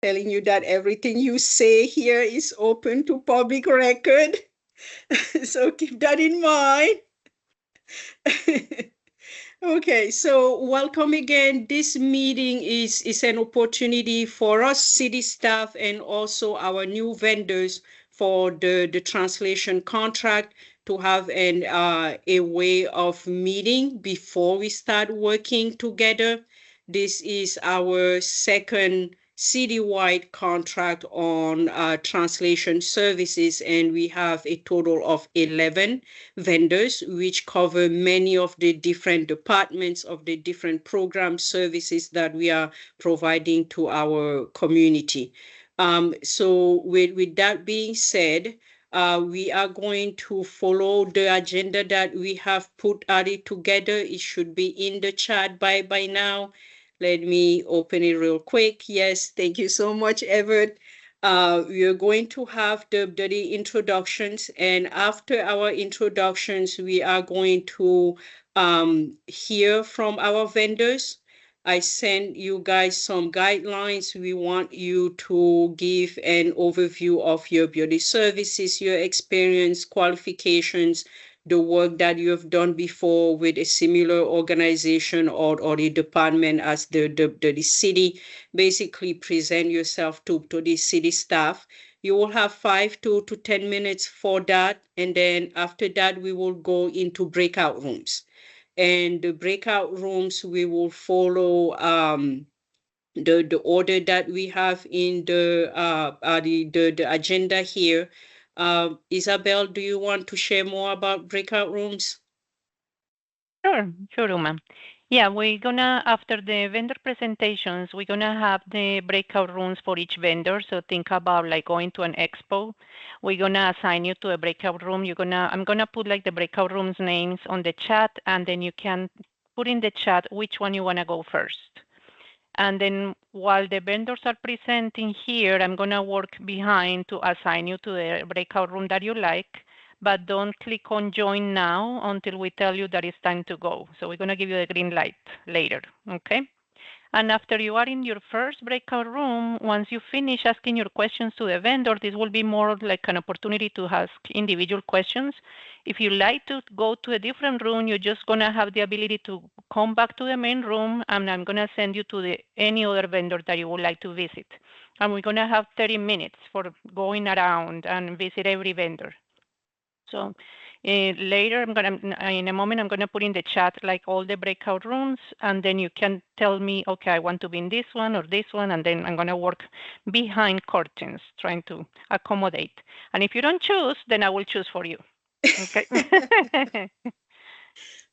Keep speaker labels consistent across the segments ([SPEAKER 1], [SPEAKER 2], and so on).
[SPEAKER 1] telling you that everything you say here is open to public record. So keep that in mind. Okay, so welcome again. This meeting is an opportunity for us city staff and also our new vendors for the translation contract to have a way of meeting before we start working together. This is our second citywide contract on translation services, and we have a total of 11 vendors, which cover many of the different departments of the different program services that we are providing to our community. So with that being said, we are going to follow the agenda that we have put it together. It should be in the chat by now. Let me open it real quick. Yes, thank you so much, Everett. We are going to have the introductions, and after our introductions, we are going to hear from our vendors. I sent you guys some guidelines. We want you to give an overview of your beauty services, your experience, qualifications, the work that you have done before with a similar organization or the department as the city. Basically, present yourself to the city staff. You will have 5 to 10 minutes for that. And then after that, we will go into breakout rooms. And the breakout rooms, we will follow the order that we have in the agenda here. Isabel, do you want to share more about breakout rooms?
[SPEAKER 2] Sure, Uma. Yeah, we're gonna, after the vendor presentations, we're gonna have the breakout rooms for each vendor. So think about like going to an expo. We're gonna assign you to a breakout room. I'm gonna put like the breakout rooms names on the chat, and then you can put in the chat which one you wanna go first. And then while the vendors are presenting here, I'm gonna work behind to assign you to the breakout room that you like, but don't click on join now until we tell you that it's time to go. So we're gonna give you the green light later, okay? And after you are in your first breakout room, once you finish asking your questions to the vendor, this will be more like an opportunity to ask individual questions. If you like to go to a different room, you're just going to have the ability to come back to the main room, and I'm going to send you to any other vendor that you would like to visit. And we're going to have 30 minutes for going around and visit every vendor. So later, in a moment, I'm gonna put in the chat like all the breakout rooms, and then you can tell me, okay, I want to be in this one or this one, and then I'm gonna work behind curtains, trying to accommodate. And if you don't choose, then I will choose for you. Okay.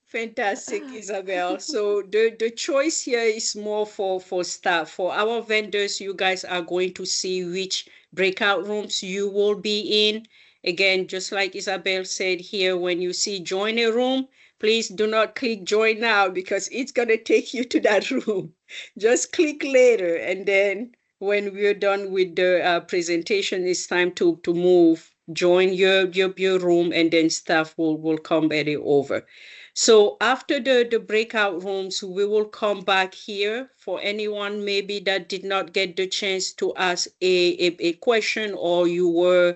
[SPEAKER 1] Fantastic, Isabel. So the choice here is more for staff. For our vendors, you guys are going to see which breakout rooms you will be in. Again, just like Isabel said here, when you see join a room, please do not click join now because it's going to take you to that room. Just click later. And then when we're done with the presentation, it's time to move. Join your room, and then staff will come at it over. So after the breakout rooms, we will come back here for anyone maybe that did not get the chance to ask a question, or you were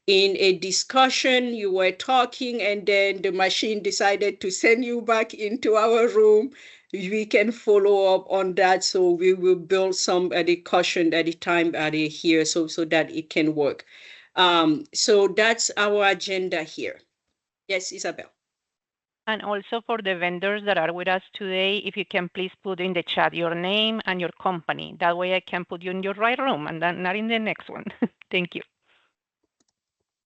[SPEAKER 1] in a discussion, you were talking, and then the machine decided to send you back into our room. We can follow up on that. So we will build some at a caution at a time at a here so that it can work. So that's our agenda here. Yes, Isabel.
[SPEAKER 2] And also for the vendors that are with us today, if you can please put in the chat your name and your company. That way I can put you in your right room and then not in the next one. Thank you.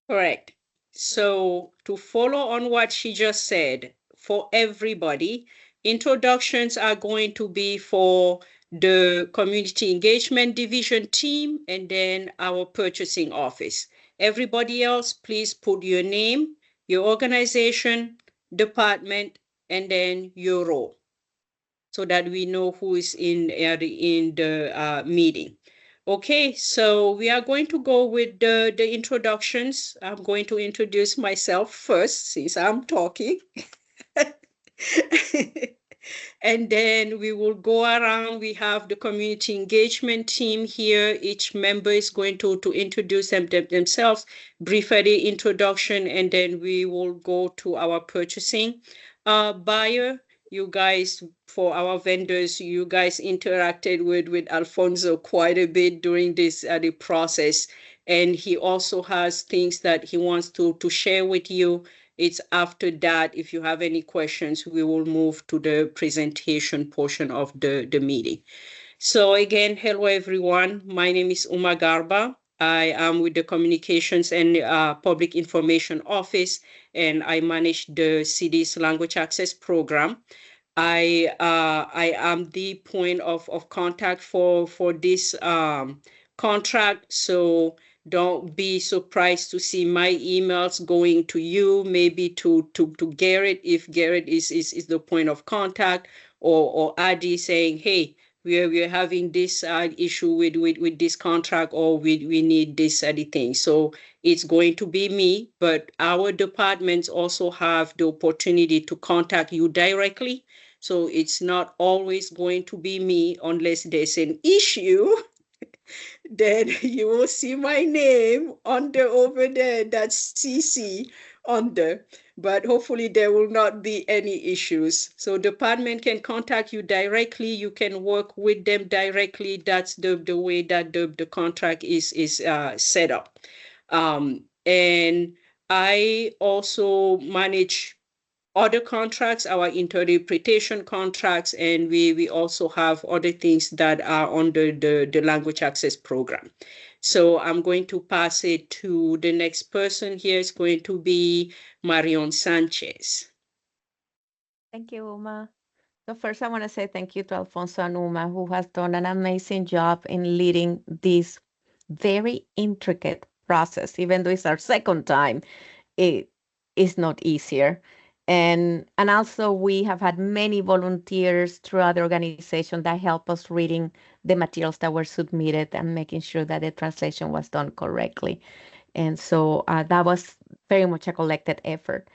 [SPEAKER 1] Correct. So to follow on what she just said, for everybody, introductions are going to be for the community engagement division team and then our purchasing office. Everybody else, please put your name, your organization, department, and then your role so that we know who is in the meeting. Okay, so we are going to go with the introductions. I'm going to introduce myself first since I'm talking. And then we will go around. We have the community engagement team here. Each member is going to introduce themselves, briefly introduction, and then we will go to our purchasing buyer. You guys, for our vendors, you guys interacted with Alfonso quite a bit during this the process, and he also has things that he wants to share with you. It's after that, if you have any questions, we will move to the presentation portion of the meeting. So again, hello everyone. My name is Uma Garba. I am with the Communications and Public Information Office, and I manage the city's language access program. I am the point of contact for this contract. So don't be surprised to see my emails going to you, maybe to Garrett, if Garrett is the point of contact, or Adi saying, hey, we're having this issue with this contract, or we need this thing. So it's going to be me, but our departments also have the opportunity to contact you directly. So it's not always going to be me unless there's an issue. Then you will see my name under over there. That's CC under. But hopefully there will not be any issues. So department can contact you directly. You can work with them directly. That's the way that the contract is set up. And I also manage other contracts, our interpretation contracts, and we also have other things that are under the language access program. So I'm going to pass it to the next person here. It's going to be Marion Sanchez.
[SPEAKER 3] Thank you, Uma. So first, I want to say thank you to Alfonso and Uma, who has done an amazing job in leading this very intricate process. Even though it's our second time, it is not easier. And also we have had many volunteers throughout the organization that help us reading the materials that were submitted and making sure that the translation was done correctly. And so that was very much a collected effort.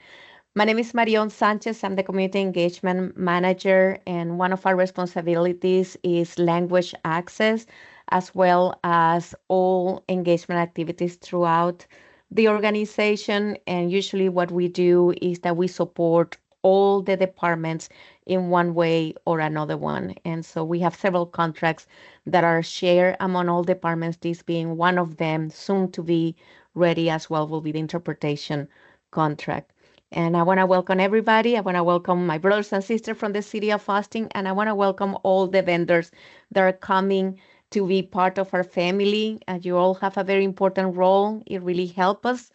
[SPEAKER 3] My name is Marion Sanchez. I'm the Community Engagement Manager, and one of our responsibilities is language access, as well as all engagement activities throughout the organization. And usually what we do is that we support all the departments in one way or another one. And so we have several contracts that are shared among all departments, this being one of them, soon to be ready as well will be the interpretation contract. And I want to welcome everybody. I want to welcome my brothers and sisters from the city of Austin, and I want to welcome all the vendors that are coming to be part of our family. And you all have a very important role. It really helps us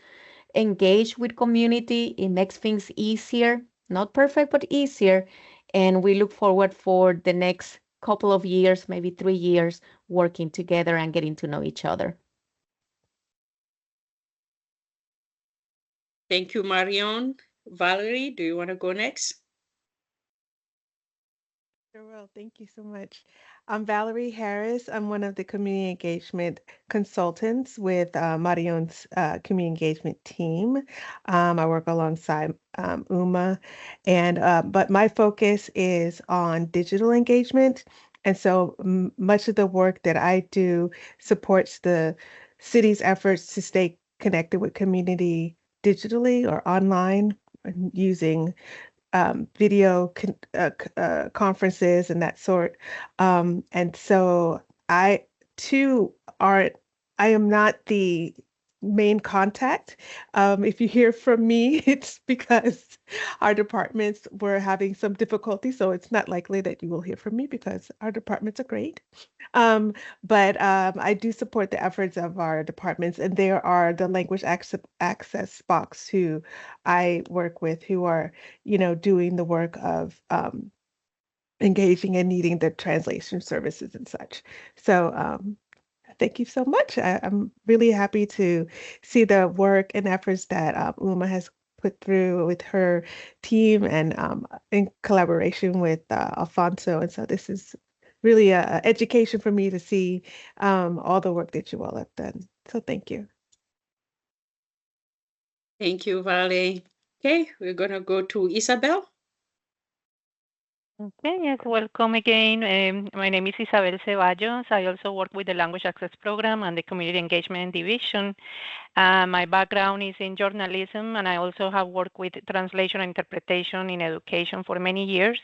[SPEAKER 3] engage with community. It makes things easier, not perfect, but easier. And we look forward for the next couple of years, maybe 3 years, working together and getting to know each other.
[SPEAKER 1] Thank you, Marion. Valerie, do you want to go next?
[SPEAKER 4] Sure will. Thank you so much. I'm Valerie Harris. I'm one of the community engagement consultants with Marion's community engagement team. I work alongside Uma, and but my focus is on digital engagement, and so much of the work that I do supports the city's efforts to stay connected with community digitally or online using video conferences and that sort. And so I too aren't, I am not the main contact. If you hear from me, it's because our departments were having some difficulty. So it's not likely that you will hear from me because our departments are great. Um, but I do support the efforts of our departments, and there are the language access box who I work with who are, doing the work of engaging and needing the translation services and such. So thank you so much. I'm really happy to see the work and efforts that Uma has put through with her team and in collaboration with Alfonso. And so this is really a education for me to see all the work that you all have done. So thank you.
[SPEAKER 1] Thank you, Valerie. Okay, we're going to go to Isabel.
[SPEAKER 2] Okay, yes, welcome again. My name is Isabel Ceballos. I also work with the Language Access Program and the Community Engagement Division. My background is in journalism, and I also have worked with translation and interpretation in education for many years.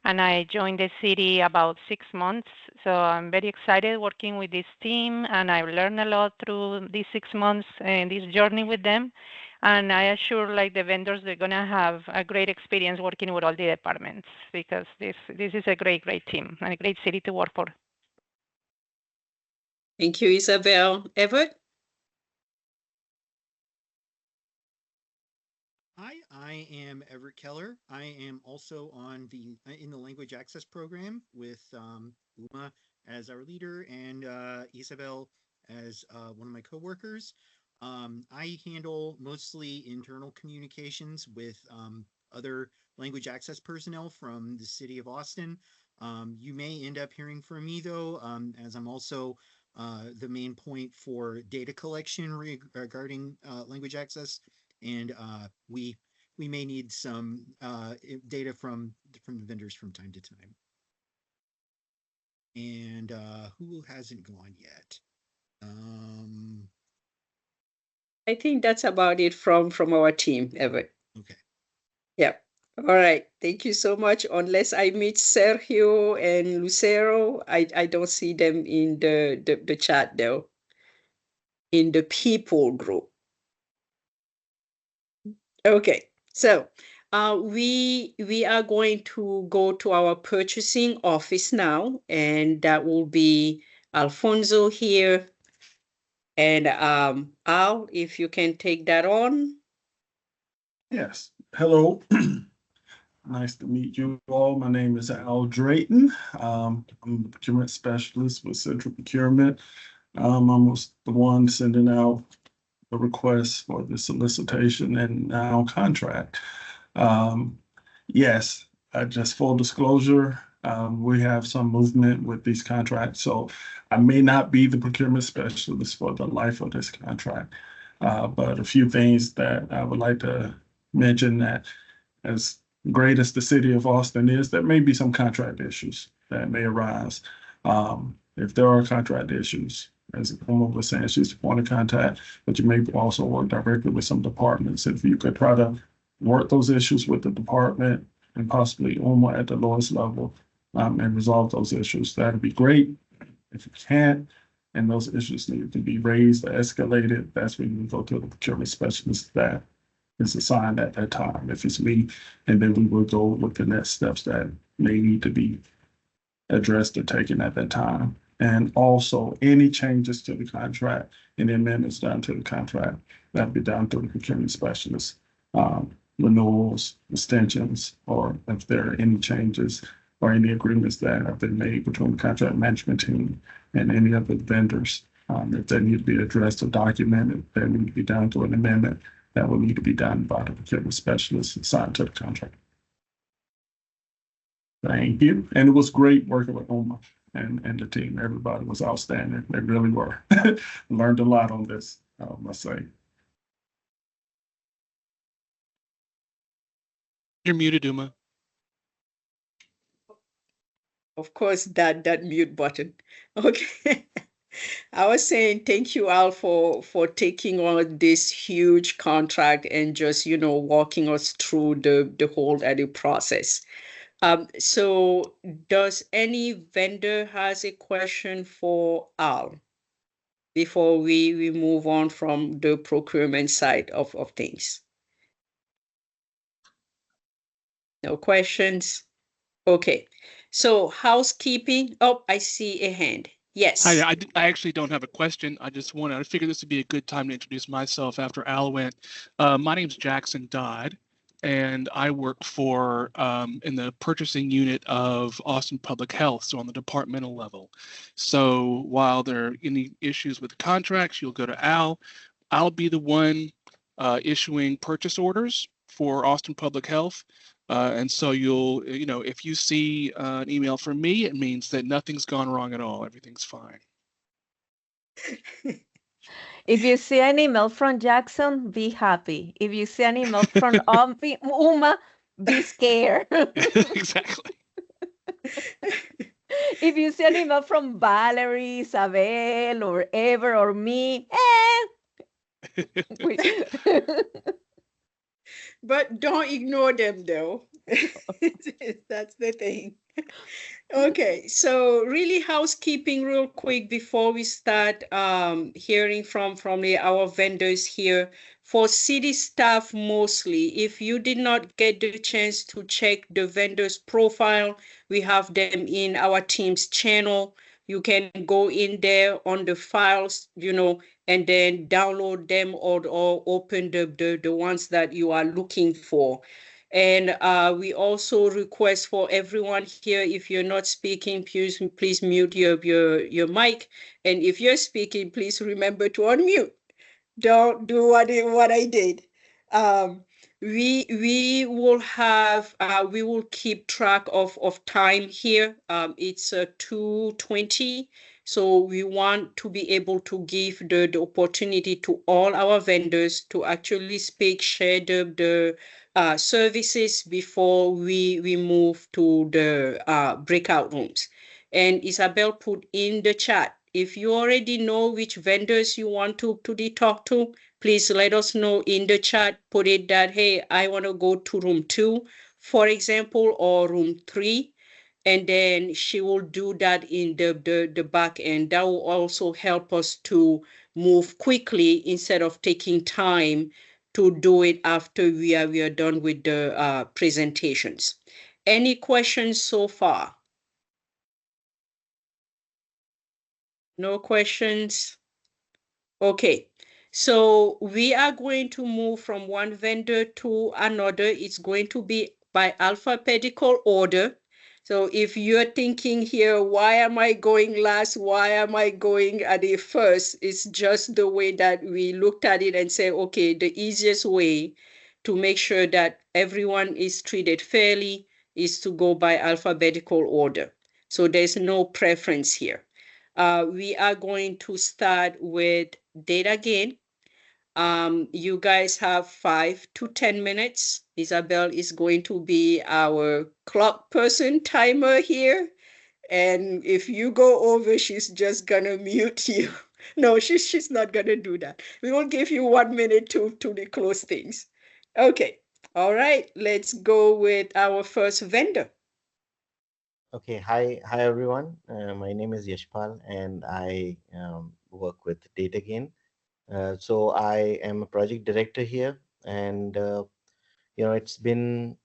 [SPEAKER 2] And I joined the city about 6 months. So I'm very excited working with this team, and I've learned a lot through these 6 months and this journey with them. And I assure like the vendors they're gonna have a great experience working with all the departments because this is a great team and a great city to work for.
[SPEAKER 1] Thank you, Isabel. Everett?
[SPEAKER 5] Hi, I am Everett Keller. I am also on the in the language access program with Uma as our leader and Isabel as one of my coworkers. I handle mostly internal communications with other language access personnel from the city of Austin. You may end up hearing from me though, as I'm also the main point for data collection regarding language access and we may need some data from the vendors from time to time. And who hasn't gone yet?
[SPEAKER 1] I think that's about it from our team, Everett.
[SPEAKER 5] Okay.
[SPEAKER 1] Yep. All right. Thank you so much. Unless I meet Sergio and Lucero, I don't see them in the chat though, in the people group. Okay. So we are going to go to our purchasing office now, and that will be Alfonso here. And Al, if you can take that on.
[SPEAKER 6] Yes. Hello. Nice to meet you all. My name is Al Drayton. I'm the procurement specialist with Central Procurement. I was the one sending out the request for the solicitation and now contract. Yes, just full disclosure, we have some movement with these contracts, so I may not be the procurement specialist for the life of this contract. But a few things that I would like to mention that as great as the city of Austin is, there may be some contract issues that may arise. If there are contract issues, as Uma was saying, she's the point of contact, but you may also work directly with some departments. If you could try to work those issues with the department and possibly Uma at the lowest level and resolve those issues, that'd be great. If you can't, and those issues need to be raised or escalated, that's when you go to the procurement specialist that is assigned at that time. If it's me, and then we will go with the next steps that may need to be addressed or taken at that time. And also any changes to the contract, any amendments done to the contract, that'll be done through the procurement specialist. Renewals, extensions, or if there are any changes or any agreements that have been made between the contract management team and any of the vendors. If they need to be addressed or documented, they need to be done through an amendment that will need to be done by the procurement specialist assigned to the contract. Thank you. And it was great working with Uma and the team. Everybody was outstanding. They really were. Learned a lot on this, I must say.
[SPEAKER 7] You're muted, Uma.
[SPEAKER 1] Of course, that mute button. Okay. I was saying thank you, Al, for taking on this huge contract and just, walking us through the whole edit process. So does any vendor has a question for Al before we move on from the procurement side of things? No questions? Okay. So housekeeping. Oh, I see a hand. Yes.
[SPEAKER 7] Hi, I actually don't have a question. I figured this would be a good time to introduce myself after Al went. My name's Jackson Dodd, and I work for in the purchasing unit of Austin Public Health, so on the departmental level. So while there are any issues with contracts, you'll go to Al. I'll be the one issuing purchase orders for Austin Public Health. And so if you see an email from me, it means that nothing's gone wrong at all. Everything's fine.
[SPEAKER 3] If you see an email from Jackson, be happy. If you see an email from Uma, be scared.
[SPEAKER 7] Exactly.
[SPEAKER 3] If you see an email from Valerie, Isabel, or Ever, or me, we,
[SPEAKER 1] But don't ignore them though. That's the thing. Okay, so really housekeeping real quick before we start hearing from our vendors here. For city staff mostly, if you did not get the chance to check the vendor's profile, we have them in our team's channel. You can go in there on the files, and then download them or open the ones that you are looking for. And we also request for everyone here, if you're not speaking, please mute your mic. And if you're speaking, please remember to unmute. Don't do what I did. Um, we will keep track of time here. It's 2:20, so we want to be able to give the opportunity to all our vendors to actually speak, share the services before we move to the breakout rooms. And Isabel put in the chat, if you already know which vendors you want to be talk to, please let us know in the chat. Put it that, hey, I want to go to room 2, for example, or room 3. And then she will do that in the back end. That will also help us to move quickly instead of taking time to do it after we are done with the presentations. Any questions so far? No questions? Okay, so we are going to move from one vendor to another. It's going to be by alphabetical order. So if you're thinking here, why am I going last? Why am I going at the first? It's just the way that we looked at it and say, okay, the easiest way to make sure that everyone is treated fairly is to go by alphabetical order. So there's no preference here. We are going to start with data gain. You guys have 5 to 10 minutes. Isabel is going to be our clock person timer here. And if you go over, she's just gonna mute you. No, she's not gonna do that. We will give you 1 minute to close things. Okay. All right. Let's go with our first vendor.
[SPEAKER 8] Okay, hi everyone. My name is Yashpal, and I work with DataGain. So I am a project director here, and it's been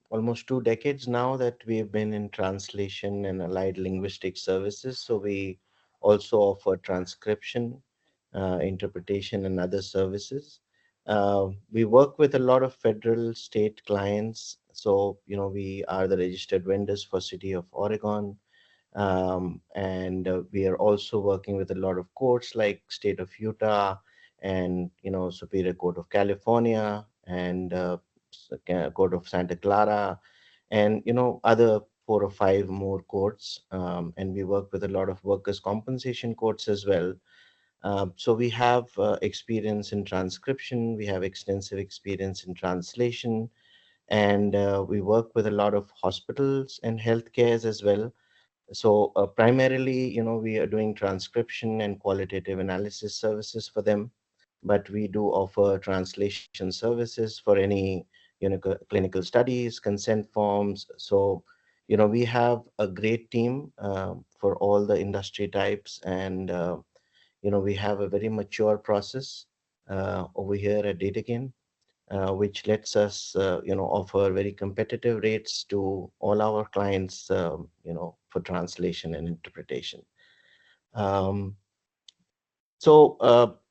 [SPEAKER 8] almost 2 decades now that we've been in translation and allied linguistic services. So we also offer transcription, interpretation, and other services. We work with a lot of federal, state clients. So, we are the registered vendors for City of Oregon. And we are also working with a lot of courts like State of Utah and, Superior Court of California and Court of Santa Clara, and other 4 or 5 more courts. And we work with a lot of workers compensation courts as well. So we have experience in transcription, we have extensive experience in translation, and we work with a lot of hospitals and healthcares as well. So primarily, we are doing transcription and qualitative analysis services for them, but we do offer translation services for any, clinical studies, consent forms. So, we have a great team for all the industry types, and we have a very mature process over here at DataGain, which lets us, offer very competitive rates to all our clients, for translation and interpretation. Um,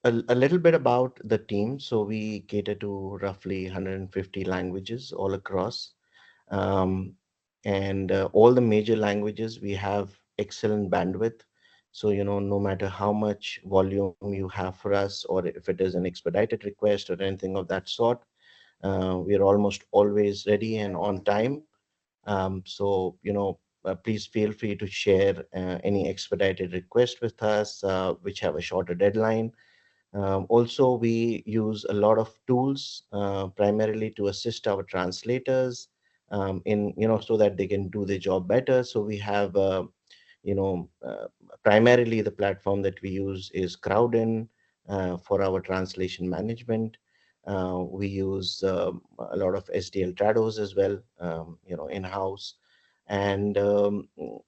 [SPEAKER 8] a little bit about the team. So we cater to roughly 150 languages all across. Um, and all the major languages, we have excellent bandwidth. So, no matter how much volume you have for us, or if it is an expedited request or anything of that sort, we are almost always ready and on time. So, please feel free to share any expedited request with us, which have a shorter deadline. Also, we use a lot of tools primarily to assist our translators in so that they can do their job better. So we have you know, primarily the platform that we use is Crowdin for our translation management. We use a lot of SDL Trados as well, in-house. And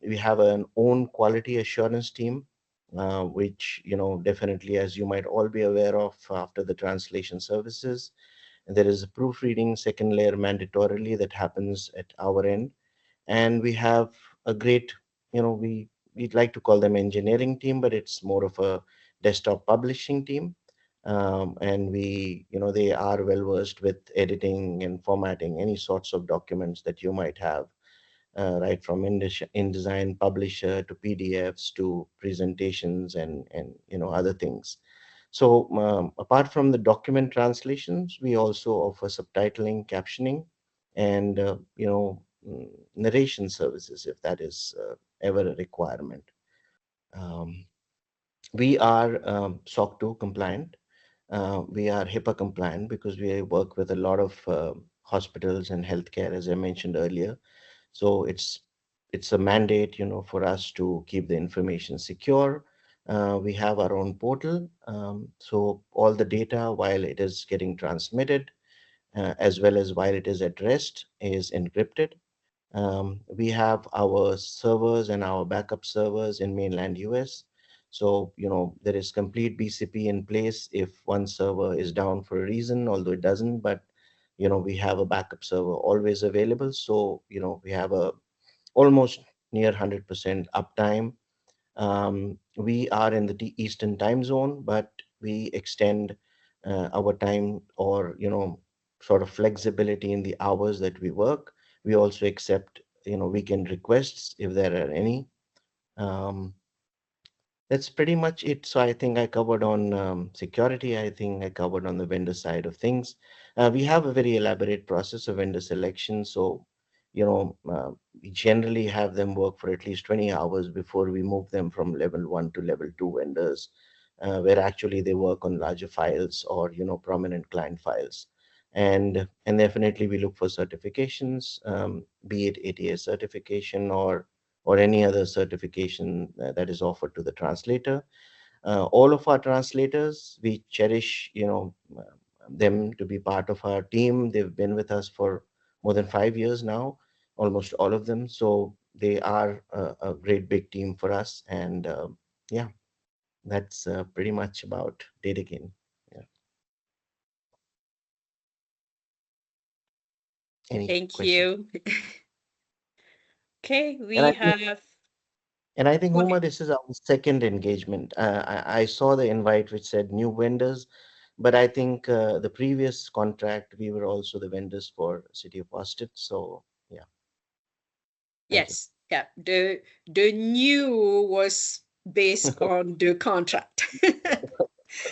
[SPEAKER 8] we have an own quality assurance team, which, definitely, as you might all be aware of after the translation services, there is a proofreading second layer mandatorily that happens at our end. And we have a great, we'd like to call them engineering team, but it's more of a desktop publishing team. And they are well versed with editing and formatting any sorts of documents that you might have, right from InDesign publisher to PDFs to presentations and other things. So apart from the document translations, we also offer subtitling, captioning, and narration services if that is ever a requirement. Um, we are SOC 2 compliant. We are HIPAA compliant because we work with a lot of hospitals and healthcare, as I mentioned earlier. So it's a mandate, for us to keep the information secure. We have our own portal, so all the data while it is getting transmitted, as well as while it is at rest, is encrypted. We have our servers and our backup servers in mainland US. So, there is complete BCP in place if one server is down for a reason, although it doesn't, but, we have a backup server always available. So, we have a almost near 100% uptime. We are in the Eastern time zone, but we extend our time or, sort of flexibility in the hours that we work. We also accept, weekend requests if there are any. Um, that's pretty much it. So I think I covered on security. I think I covered on the vendor side of things. We have a very elaborate process of vendor selection. So, we generally have them work for at least 20 hours before we move them from level 1 to level 2 vendors, where actually they work on larger files or, prominent client files. And definitely we look for certifications, be it ATA certification or any other certification that is offered to the translator. All of our translators, we cherish, them to be part of our team. They've been with us for more than 5 years now, almost all of them. So they are a great big team for us. And yeah, that's pretty much about DataGain. Yeah. Any
[SPEAKER 1] Thank
[SPEAKER 8] questions?
[SPEAKER 1] you. Okay,
[SPEAKER 8] And
[SPEAKER 1] we
[SPEAKER 8] I think
[SPEAKER 1] have.
[SPEAKER 8] And I think,
[SPEAKER 1] Go
[SPEAKER 8] Huma,
[SPEAKER 1] ahead.
[SPEAKER 8] this is our second engagement. I saw the invite which said new vendors, but I think the previous contract, we were also the vendors for City of Austin. So, yeah, thank you.
[SPEAKER 1] Yes, yeah. The new was based on the contract.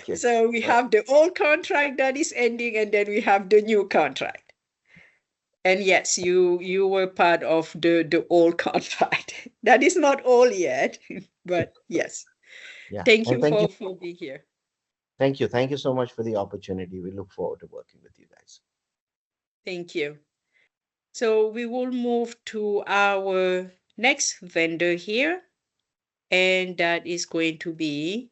[SPEAKER 8] Okay.
[SPEAKER 1] So we
[SPEAKER 8] Uh,
[SPEAKER 1] have the old contract that is ending, and then we have the new contract. And yes, you were part of the old contract. That is not all yet, but yes.
[SPEAKER 8] yeah.
[SPEAKER 1] Thank
[SPEAKER 8] And
[SPEAKER 1] you
[SPEAKER 8] thank you.
[SPEAKER 1] for being here.
[SPEAKER 8] Thank you. Thank you so much for the opportunity. We look forward to working with you guys.
[SPEAKER 1] Thank you. So we will move to our next vendor here, and that is going to be,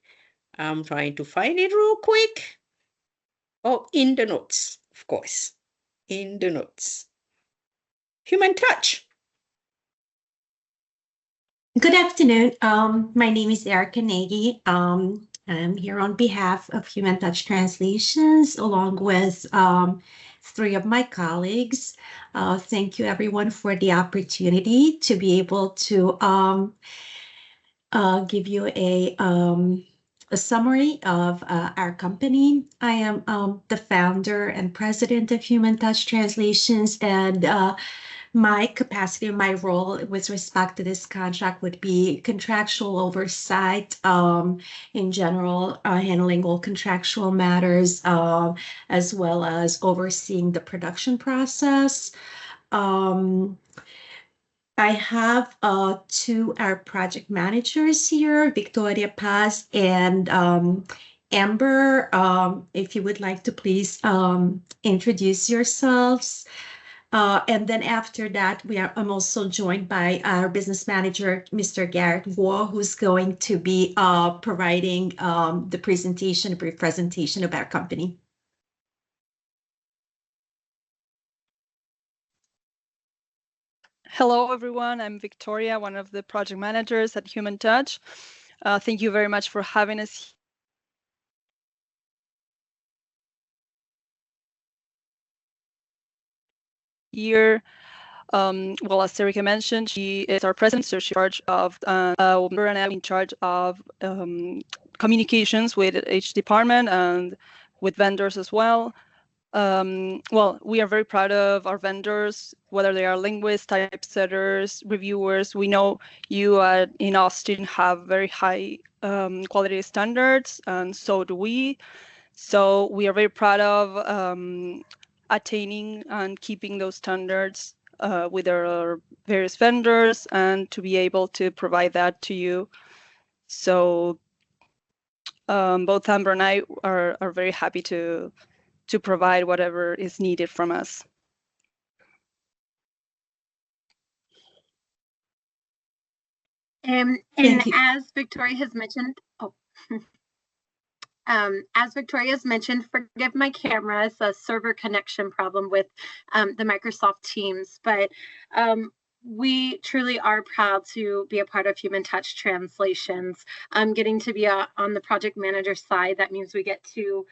[SPEAKER 1] I'm trying to find it real quick. Oh, in the notes, of course. In the notes. Human touch.
[SPEAKER 9] Good afternoon. My name is Erica Nagy. I'm here on behalf of Human Touch Translations, along with three of my colleagues. Thank you, everyone, for the opportunity to be able to give you a summary of our company. I am the founder and president of Human Touch Translations, and my capacity, my role with respect to this contract would be contractual oversight, in general, handling all contractual matters, as well as overseeing the production process. I have two our project managers here, Victoria Paz and Amber. If you would like to please introduce yourselves. And then after that, I'm also joined by our business manager, Mr. Garrett War, who's going to be providing the presentation, a brief presentation of our company.
[SPEAKER 10] Hello, everyone. I'm Victoria, one of the project managers at Human Touch. Thank you very much for having us here. Well, as Erica mentioned, she is our president, so she's in charge of, and I'm in charge of communications with each department and with vendors as well. Well, we are very proud of our vendors, whether they are linguists, typesetters, reviewers. We know you in Austin have very high quality standards, and so do we. So we are very proud of attaining and keeping those standards with our various vendors and to be able to provide that to you. So both Amber and I are very happy to provide whatever is needed from us.
[SPEAKER 11] And as Victoria has mentioned, as Victoria has mentioned, forgive my camera, it's a server connection problem with the Microsoft Teams, but we truly are proud to be a part of Human Touch Translations. Getting to be on the project manager side, that means we get to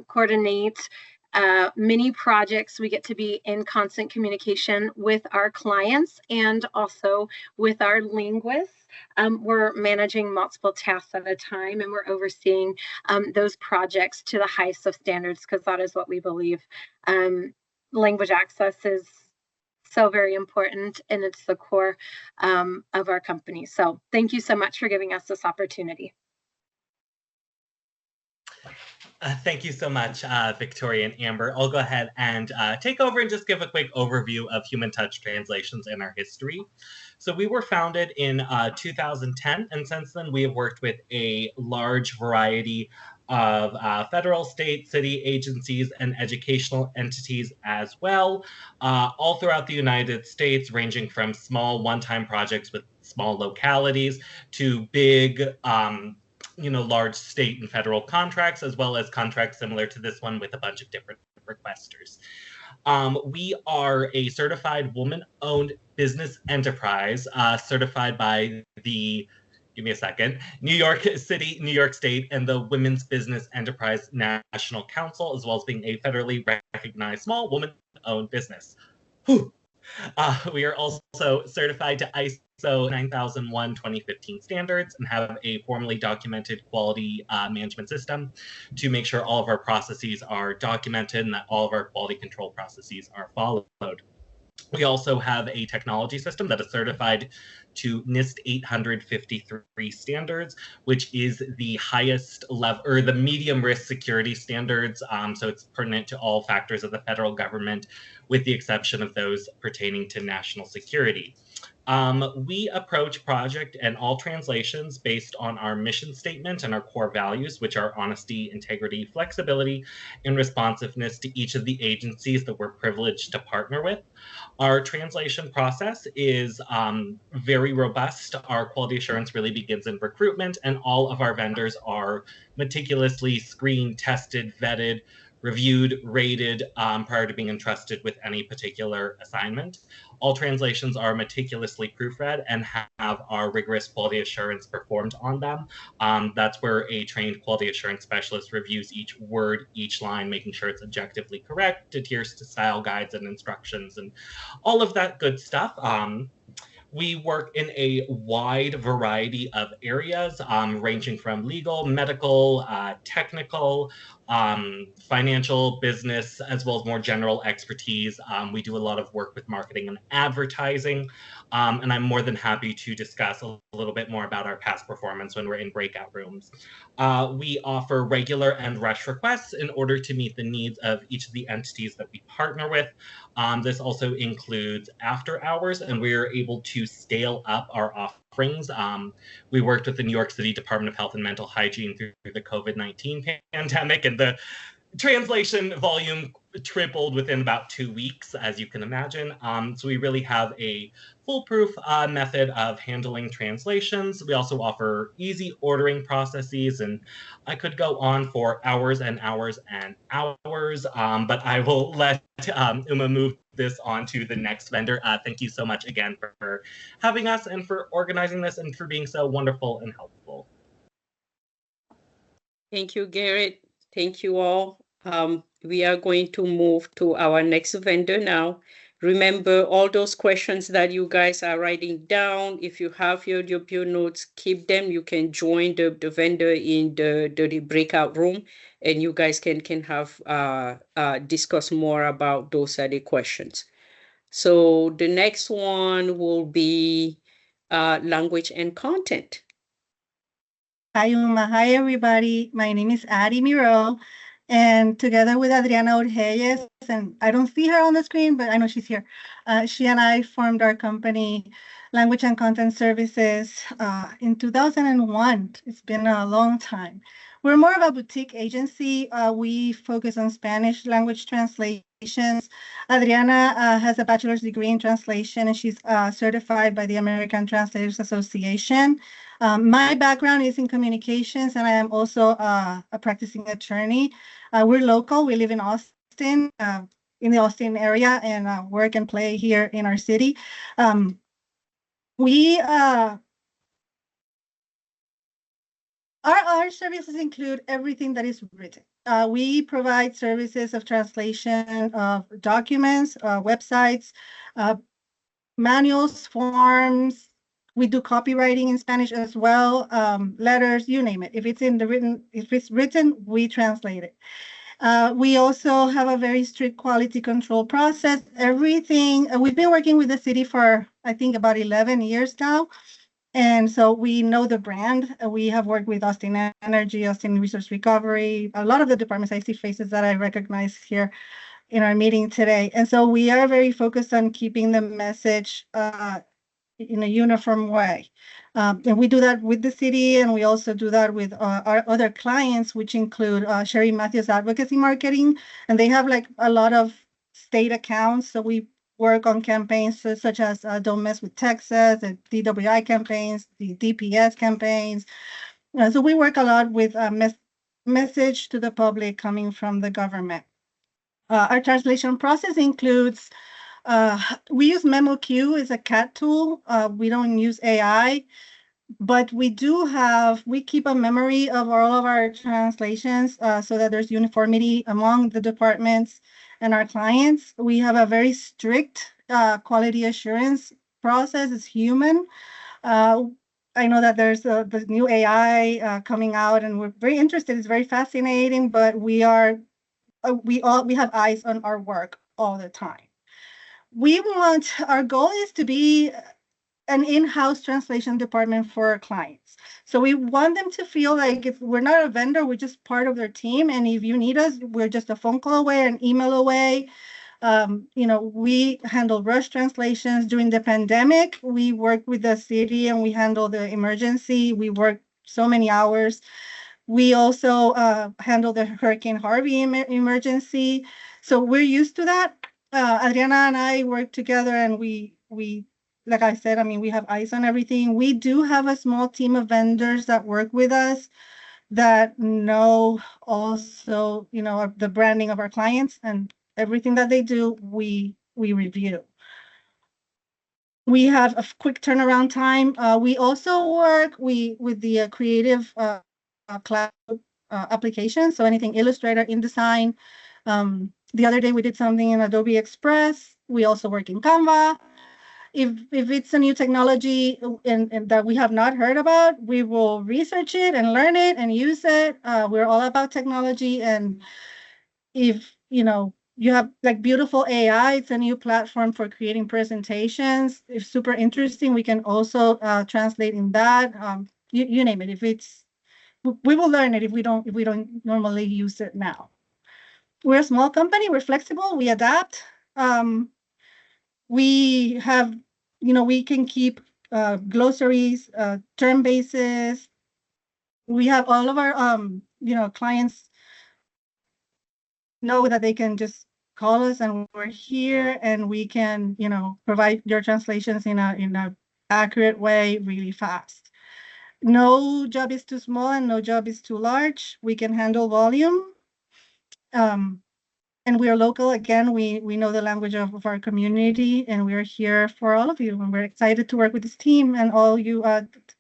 [SPEAKER 11] coordinate many projects. We get to be in constant communication with our clients and also with our linguists. We're managing multiple tasks at a time, and we're overseeing those projects to the highest of standards, because that is what we believe. Language access is so very important, and it's the core of our company. So thank you so much for giving us this opportunity.
[SPEAKER 12] Thank you so much, Victoria and Amber. I'll go ahead and take over and just give a quick overview of Human Touch Translations and our history. So we were founded in 2010, and since then we have worked with a large variety of federal, state, city agencies, and educational entities as well, all throughout the United States, ranging from small one-time projects with small localities to big large state and federal contracts, as well as contracts similar to this one with a bunch of different requesters. We are a certified woman-owned business enterprise, certified by the, give me a second, New York City, New York State, and the Women's Business Enterprise National Council, as well as being a federally recognized small woman-owned business. Whew. We are also certified to ISO 9001:2015 standards and have a formally documented quality management system to make sure all of our processes are documented and that all of our quality control processes are followed. We also have a technology system that is certified to NIST 853 standards, which is the highest level, or the medium risk security standards. So it's pertinent to all factors of the federal government, with the exception of those pertaining to national security. We approach project and all translations based on our mission statement and our core values, which are honesty, integrity, flexibility, and responsiveness to each of the agencies that we're privileged to partner with. Our translation process is very robust. Our quality assurance really begins in recruitment, and all of our vendors are meticulously screened, tested, vetted, reviewed, rated prior to being entrusted with any particular assignment. All translations are meticulously proofread and have our rigorous quality assurance performed on them. That's where a trained quality assurance specialist reviews each word, each line, making sure it's objectively correct, adheres to style guides and instructions, and all of that good stuff. We work in a wide variety of areas, ranging from legal, medical, technical, financial, business, as well as more general expertise. We do a lot of work with marketing and advertising, and I'm more than happy to discuss a little bit more about our past performance when we're in breakout rooms. We offer regular and rush requests in order to meet the needs of each of the entities that we partner with. This also includes after hours, and we are able to scale up our offerings. We worked with the New York City Department of Health and Mental Hygiene through the COVID-19 pandemic, and the translation volume tripled within about 2 weeks, as you can imagine. So we really have a foolproof method of handling translations. We also offer easy ordering processes, and I could go on for hours and hours and hours, but I will let Uma move this on to the next vendor. Thank you so much again for having us and for organizing this and for being so wonderful and helpful.
[SPEAKER 1] Thank you, Garrett. Thank you all. We are going to move to our next vendor now. Remember all those questions that you guys are writing down. If you have your notes, keep them. You can join the vendor in the breakout room, and you guys can have discuss more about those other questions. So the next one will be language and content.
[SPEAKER 13] Hi, Uma. Hi, everybody. My name is Adi Miro, and together with Adriana Urgelles, and I don't see her on the screen, but I know she's here. She and I formed our company, Language and Content Services, in 2001. It's been a long time. We're more of a boutique agency. We focus on Spanish language translations. Adriana has a bachelor's degree in translation, and she's certified by the American Translators Association. My background is in communications, and I am also a practicing attorney. We're local. We live in Austin, in the Austin area, and work and play here in our city. Our services include everything that is written. We provide services of translation of documents, websites, manuals, forms. We do copywriting in Spanish as well, letters, you name it. If it's written, we translate it. We also have a very strict quality control process. Everything, we've been working with the city for, I think, about 11 years now. And so we know the brand. We have worked with Austin Energy, Austin Resource Recovery, a lot of the departments. I see faces that I recognize here in our meeting today. And so we are very focused on keeping the message in a uniform way. And we do that with the city, and we also do that with our other clients, which include Sherry Matthews Advocacy Marketing. And they have like a lot of state accounts. So we work on campaigns such as Don't Mess with Texas, the DWI campaigns, the DPS campaigns. So we work a lot with message to the public coming from the government. Our translation process includes, we use MemoQ as a CAT tool. We don't use AI, but we keep a memory of all of our translations so that there's uniformity among the departments and our clients. We have a very strict quality assurance process. It's human. I know that there's the new AI coming out, and we're very interested. It's very fascinating, but we have eyes on our work all the time. Our goal is to be an in-house translation department for our clients. So we want them to feel like if we're not a vendor, we're just part of their team. And if you need us, we're just a phone call away, an email away. We handle rush translations during the pandemic. We worked with the city and we handled the emergency. We worked so many hours. We also handled the Hurricane Harvey emergency. So we're used to that. Adriana and I work together, and we like I said, I mean, we have eyes on everything. We do have a small team of vendors that work with us that know also, the branding of our clients, and everything that they do, we review. We have a quick turnaround time. We also work with the creative cloud application. So anything Illustrator, InDesign. The other day we did something in Adobe Express. We also work in Canva. If it's a new technology and that we have not heard about, we will research it and learn it and use it. We're all about technology. And if you have like beautiful AI, it's a new platform for creating presentations. If super interesting, we can also translate in that. You name it. We will learn it if we don't normally use it now. We're a small company. We're flexible. We adapt. We have, we can keep glossaries, term bases. We have all of our, clients know that they can just call us and we're here and we can, provide your translations in a accurate way really fast. No job is too small and no job is too large. We can handle volume. And we are local. Again, we know the language of our community, and we are here for all of you. And we're excited to work with this team and all you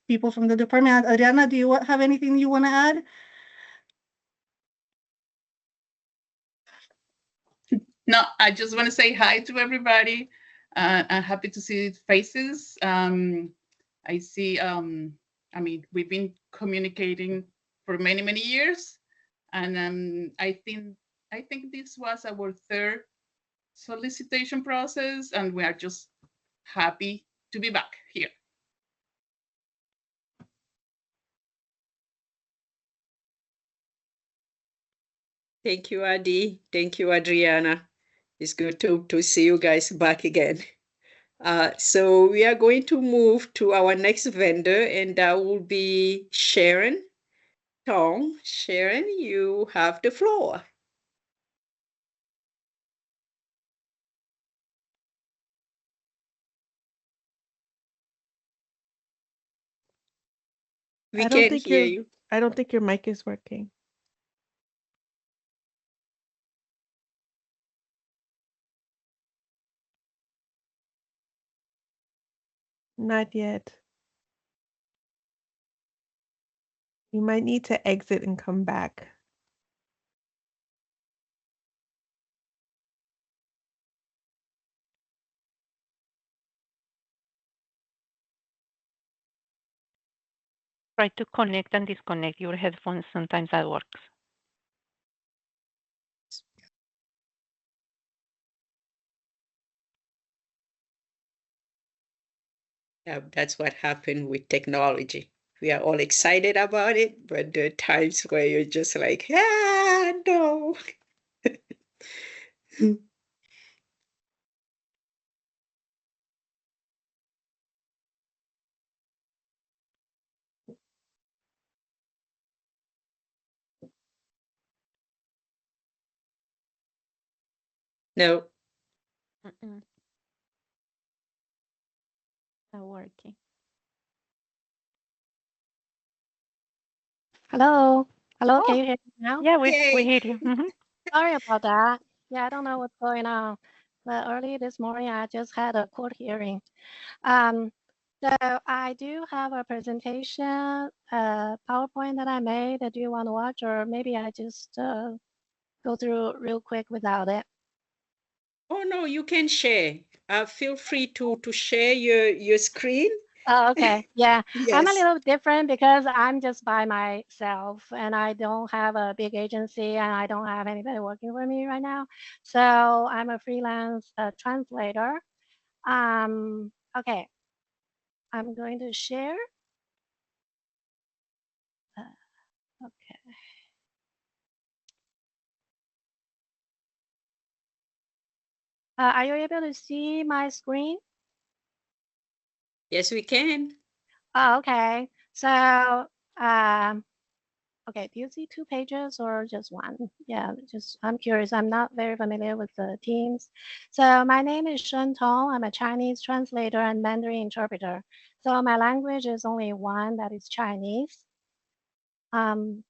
[SPEAKER 13] people from the department. Adriana, do you have anything you want to add?
[SPEAKER 14] No, I just want to say hi to everybody. I'm happy to see faces. I see, we've been communicating for many, many years. And I think this was our third solicitation process, and we are just happy to be back here.
[SPEAKER 1] Thank you, Adi. Thank you, Adriana. It's good to see you guys back again. So we are going to move to our next vendor, and that will be Sharon Tong. Sharon, you have the floor. We can't hear you.
[SPEAKER 4] I don't think your mic is working. Not yet. You might need to exit and come back.
[SPEAKER 2] Try to connect and disconnect your headphones. Sometimes that works.
[SPEAKER 1] Yeah, that's what happened with technology. We are all excited about it, but there are times where you're just like, no. No.
[SPEAKER 3] Not working.
[SPEAKER 15] Hello. Hello,
[SPEAKER 2] Oh,
[SPEAKER 15] can you hear me now?
[SPEAKER 2] yeah, we
[SPEAKER 1] Yay.
[SPEAKER 2] hear you.
[SPEAKER 15] Sorry about that. Yeah, I don't know what's going on. But early this morning, I just had a court hearing. So I do have a presentation, PowerPoint that I made. Do you want to watch, or maybe I just go through real quick without it?
[SPEAKER 1] Oh no, you can share. Feel free to share your screen.
[SPEAKER 15] Oh, okay. Yeah. I'm a
[SPEAKER 1] Yes.
[SPEAKER 15] little different because I'm just by myself and I don't have a big agency and I don't have anybody working for me right now. So I'm a freelance translator. Okay. I'm going to share. Okay. Are you able to see my screen?
[SPEAKER 1] Yes, we can.
[SPEAKER 15] Oh, okay. So, okay, do you see 2 pages or just one? Yeah, I'm curious. I'm not very familiar with the Teams. So my name is Shen Tong. I'm a Chinese translator and Mandarin interpreter. So my language is only one, that is Chinese. I'm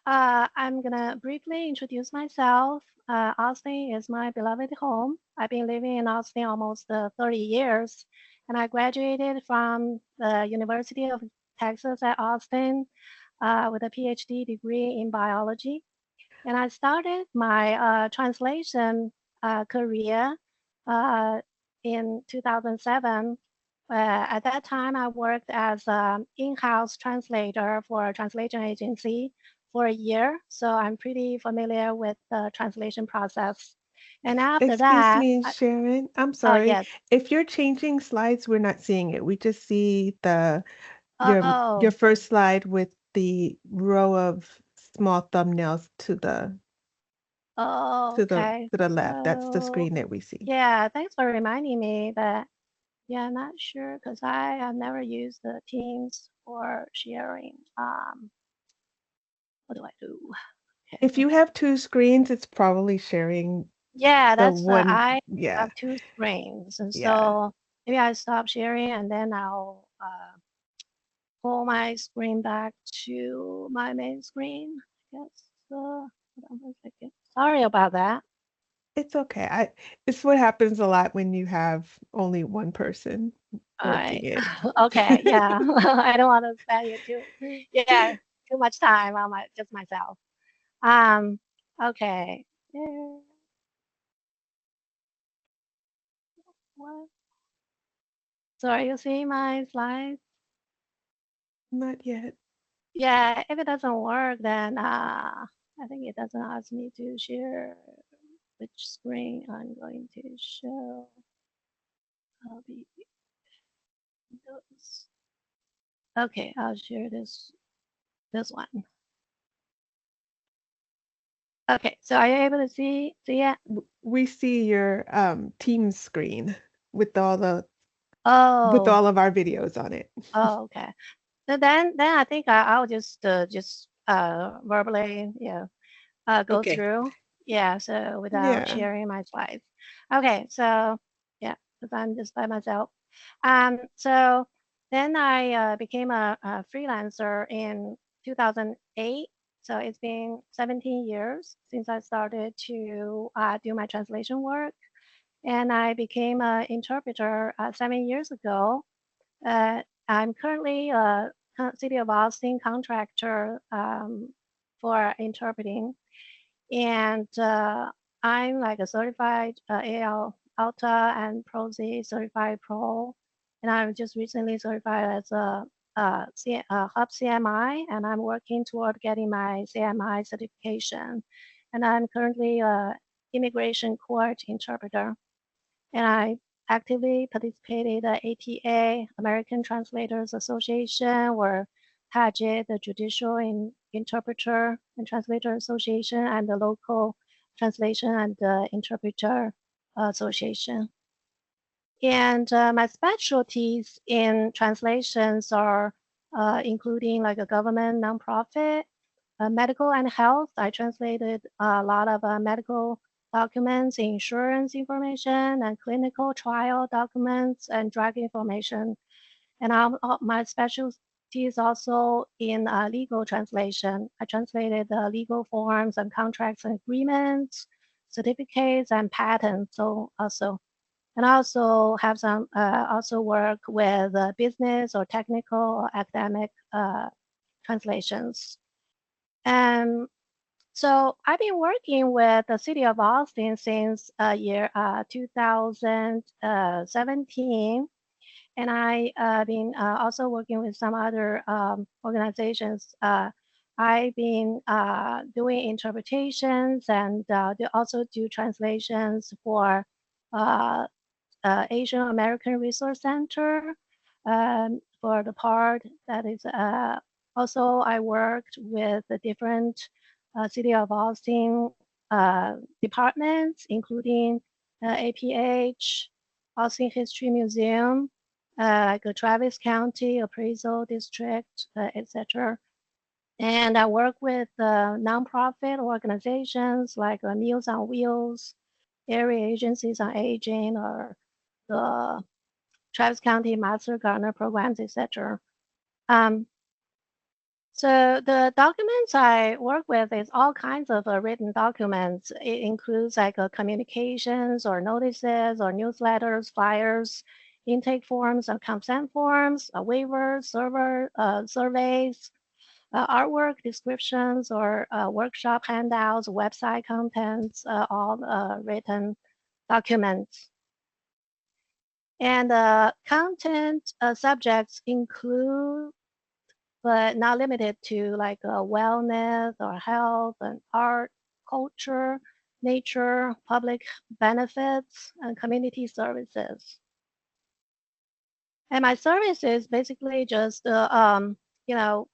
[SPEAKER 15] gonna briefly introduce myself. Austin is my beloved home. I've been living in Austin almost 30 years, and I graduated from the University of Texas at Austin with a PhD degree in biology. And I started my translation career in 2007. At that time, I worked as an in-house translator for a translation agency for a year. So I'm pretty familiar with the translation process. And after
[SPEAKER 4] Excuse
[SPEAKER 15] that,
[SPEAKER 4] me, Sharon. I'm
[SPEAKER 15] oh,
[SPEAKER 4] sorry.
[SPEAKER 15] yes.
[SPEAKER 4] If you're changing slides, we're not seeing it. We just see your
[SPEAKER 15] Oh,
[SPEAKER 4] first slide with the row of small thumbnails to the
[SPEAKER 15] oh, okay.
[SPEAKER 4] to the left. That's the
[SPEAKER 15] So,
[SPEAKER 4] screen that we see.
[SPEAKER 15] yeah, thanks for reminding me that. Yeah, I'm not sure because I have never used the Teams for sharing. What do I do?
[SPEAKER 4] If you have two screens, it's probably sharing
[SPEAKER 15] Yeah,
[SPEAKER 4] the
[SPEAKER 15] that's
[SPEAKER 4] one.
[SPEAKER 15] I
[SPEAKER 4] Yeah.
[SPEAKER 15] have two screens, and
[SPEAKER 4] Yeah.
[SPEAKER 15] so maybe I stop sharing and then I'll pull my screen back to my main screen. I guess. Hold on one second. Sorry about that.
[SPEAKER 4] It's okay. It's what happens a lot when you have only one person
[SPEAKER 15] All
[SPEAKER 4] working
[SPEAKER 15] right.
[SPEAKER 4] it.
[SPEAKER 15] Okay. Yeah. I don't want to spend you too much time on just myself. Okay. What? So are you seeing my slides?
[SPEAKER 4] Not yet.
[SPEAKER 15] Yeah, if it doesn't work, then I think it doesn't ask me to share which screen I'm going to show. I'll be those. Okay, I'll share this one. Okay, so are you able to see it?
[SPEAKER 4] We see your team screen with all
[SPEAKER 15] Oh.
[SPEAKER 4] of our videos on it.
[SPEAKER 15] Oh, okay. So then I think I'll just verbally go
[SPEAKER 1] Okay.
[SPEAKER 15] through. Yeah, so without
[SPEAKER 4] Yeah.
[SPEAKER 15] sharing my slides. Okay, so yeah, because I'm just by myself. So then I became a freelancer in 2008. So it's been 17 years since I started to do my translation work. And I became an interpreter 7 years ago. I'm currently a City of Austin contractor for interpreting. And I'm like a certified AL Alta and ProZ certified pro. And I'm just recently certified as a Hub CMI, and I'm working toward getting my CMI certification. And I'm currently a immigration court interpreter. And I actively participated in the ATA, American Translators Association, or TAJIT, the Judicial Interpreter and Translator Association, and the local Translation and Interpreter Association. And my specialties in translations are including like a government nonprofit, medical and health. I translated a lot of medical documents, insurance information, and clinical trial documents and drug information. And my specialty is also in legal translation. I translated legal forms and contracts and agreements, certificates, and patents. So also, and I also have some also work with business or technical or academic translations. And so I've been working with the City of Austin since year 2017, and I've been also working with some other organizations. I've been doing interpretations and also do translations for Asian American Resource Center for the part that is also I worked with the different City of Austin departments, including APH, Austin History Museum, like the Travis County Appraisal District, etc. And I work with nonprofit organizations like Meals on Wheels, area agencies on aging, or the Travis County Master Gardener programs, etc. So the documents I work with is all kinds of written documents. It includes like communications or notices or newsletters, flyers, intake forms, consent forms, waivers, surveys, artwork descriptions, or workshop handouts, website contents, all written documents. And content subjects include, but not limited to, like wellness or health and art, culture, nature, public benefits, and community services. And my service is basically just, you know,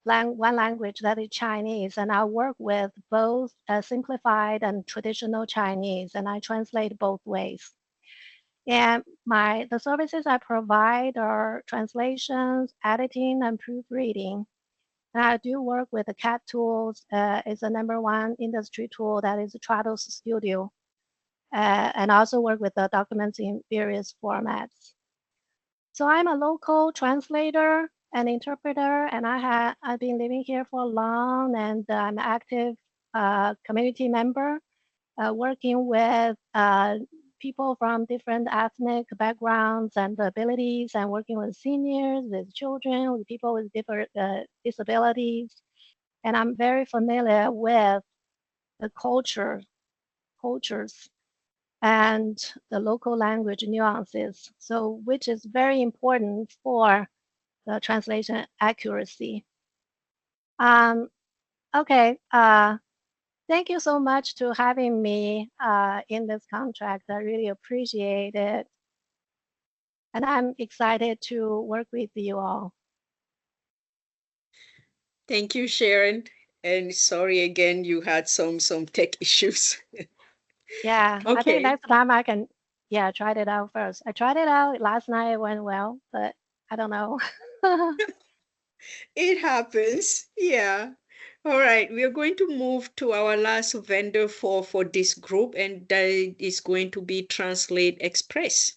[SPEAKER 15] one language that is Chinese, and I work with both simplified and traditional Chinese, and I translate both ways. And the services I provide are translations, editing, and proofreading. And I do work with the CAT tools. It's the #1 industry tool that is Trados Studio. And I also work with the documents in various formats. So I'm a local translator and interpreter, and I've been living here for long, and I'm an active community member, working with people from different ethnic backgrounds and abilities, and working with seniors, with children, with people with different disabilities. And I'm very familiar with the cultures and the local language nuances, so which is very important for the translation accuracy. Okay, thank you so much to having me in this contract. I really appreciate it. And I'm excited to work with you all.
[SPEAKER 1] Thank you, Sharon. And sorry again, you had some tech issues.
[SPEAKER 15] Yeah, I think
[SPEAKER 1] Okay,
[SPEAKER 15] next time I can, yeah, try it out first. I tried it out last night, it went well, but I don't know.
[SPEAKER 1] it happens. Yeah. All right, we are going to move to our last vendor for this group, and that is going to be Translate Express.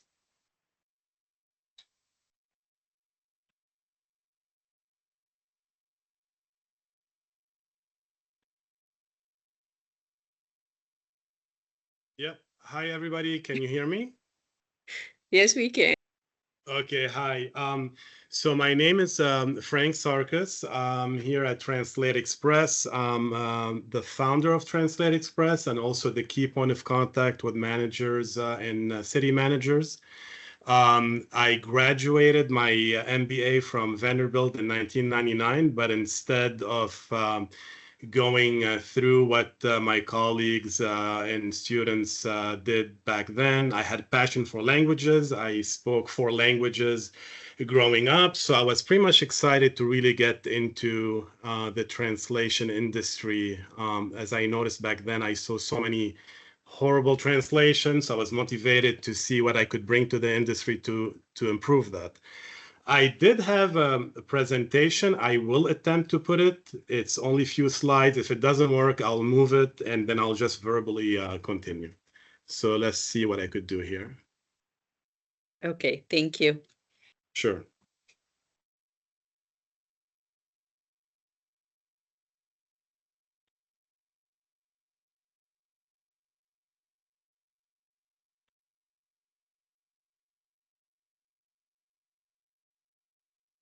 [SPEAKER 16] Yep. Hi, everybody. Can you hear me?
[SPEAKER 1] Yes, we can.
[SPEAKER 16] Okay, hi. So my name is Frank Sarkis. I'm here at Translate Express. I'm the founder of Translate Express and also the key point of contact with managers and city managers. I graduated my MBA from Vanderbilt in 1999, but instead of going through what my colleagues and students did back then. I had a passion for languages. I spoke 4 languages growing up, so I was pretty much excited to really get into the translation industry. As I noticed back then, I saw so many horrible translations. I was motivated to see what I could bring to the industry to improve that. I did have a presentation. I will attempt to put it. It's only a few slides. If it doesn't work, I'll move it and then I'll just verbally continue. So let's see what I could do here.
[SPEAKER 1] Okay, thank you.
[SPEAKER 16] Sure.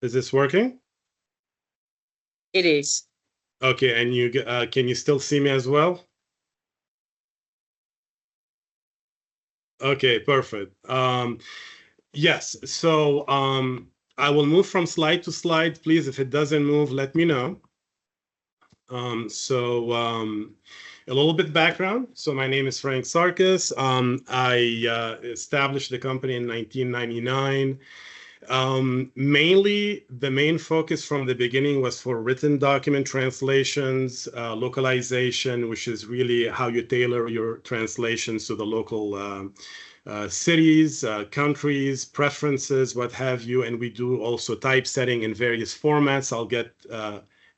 [SPEAKER 16] Is this working?
[SPEAKER 1] It is.
[SPEAKER 16] Okay, and you can you still see me as well? Okay, perfect. Yes, so I will move from slide to slide. Please, if it doesn't move, let me know. A little bit background. So my name is Frank Sarkis. I established the company in 1999. Mainly, the main focus from the beginning was for written document translations, localization, which is really how you tailor your translations to the local cities, countries, preferences, what have you. And we do also typesetting in various formats. I'll get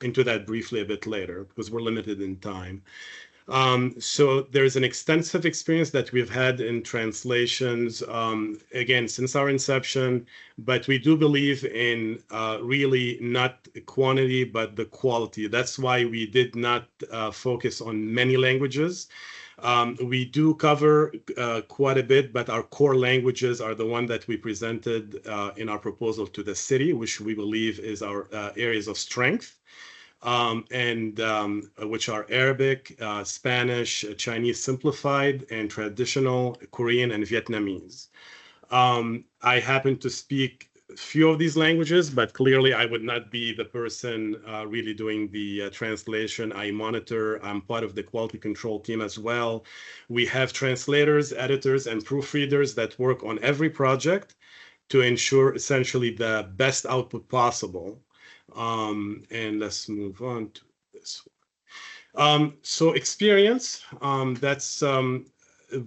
[SPEAKER 16] into that briefly a bit later because we're limited in time. So there's an extensive experience that we've had in translations, again, since our inception, but we do believe in really not quantity, but the quality. That's why we did not focus on many languages. We do cover quite a bit, but our core languages are the one that we presented in our proposal to the city, which we believe is our areas of strength. Which are Arabic, Spanish, Chinese simplified, and traditional Korean and Vietnamese. I happen to speak a few of these languages, but clearly I would not be the person really doing the translation. I monitor, I'm part of the quality control team as well. We have translators, editors, and proofreaders that work on every project to ensure essentially the best output possible. And let's move on to this one. So experience, that's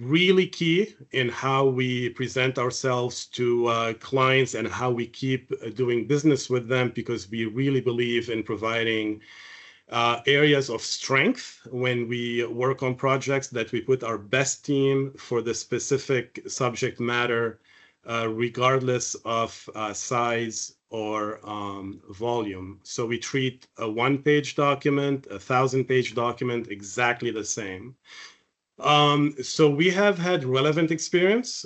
[SPEAKER 16] really key in how we present ourselves to clients and how we keep doing business with them, because we really believe in providing areas of strength when we work on projects, that we put our best team for the specific subject matter, regardless of size or volume. So we treat a one-page document, a 1,000-page document exactly the same. So we have had relevant experience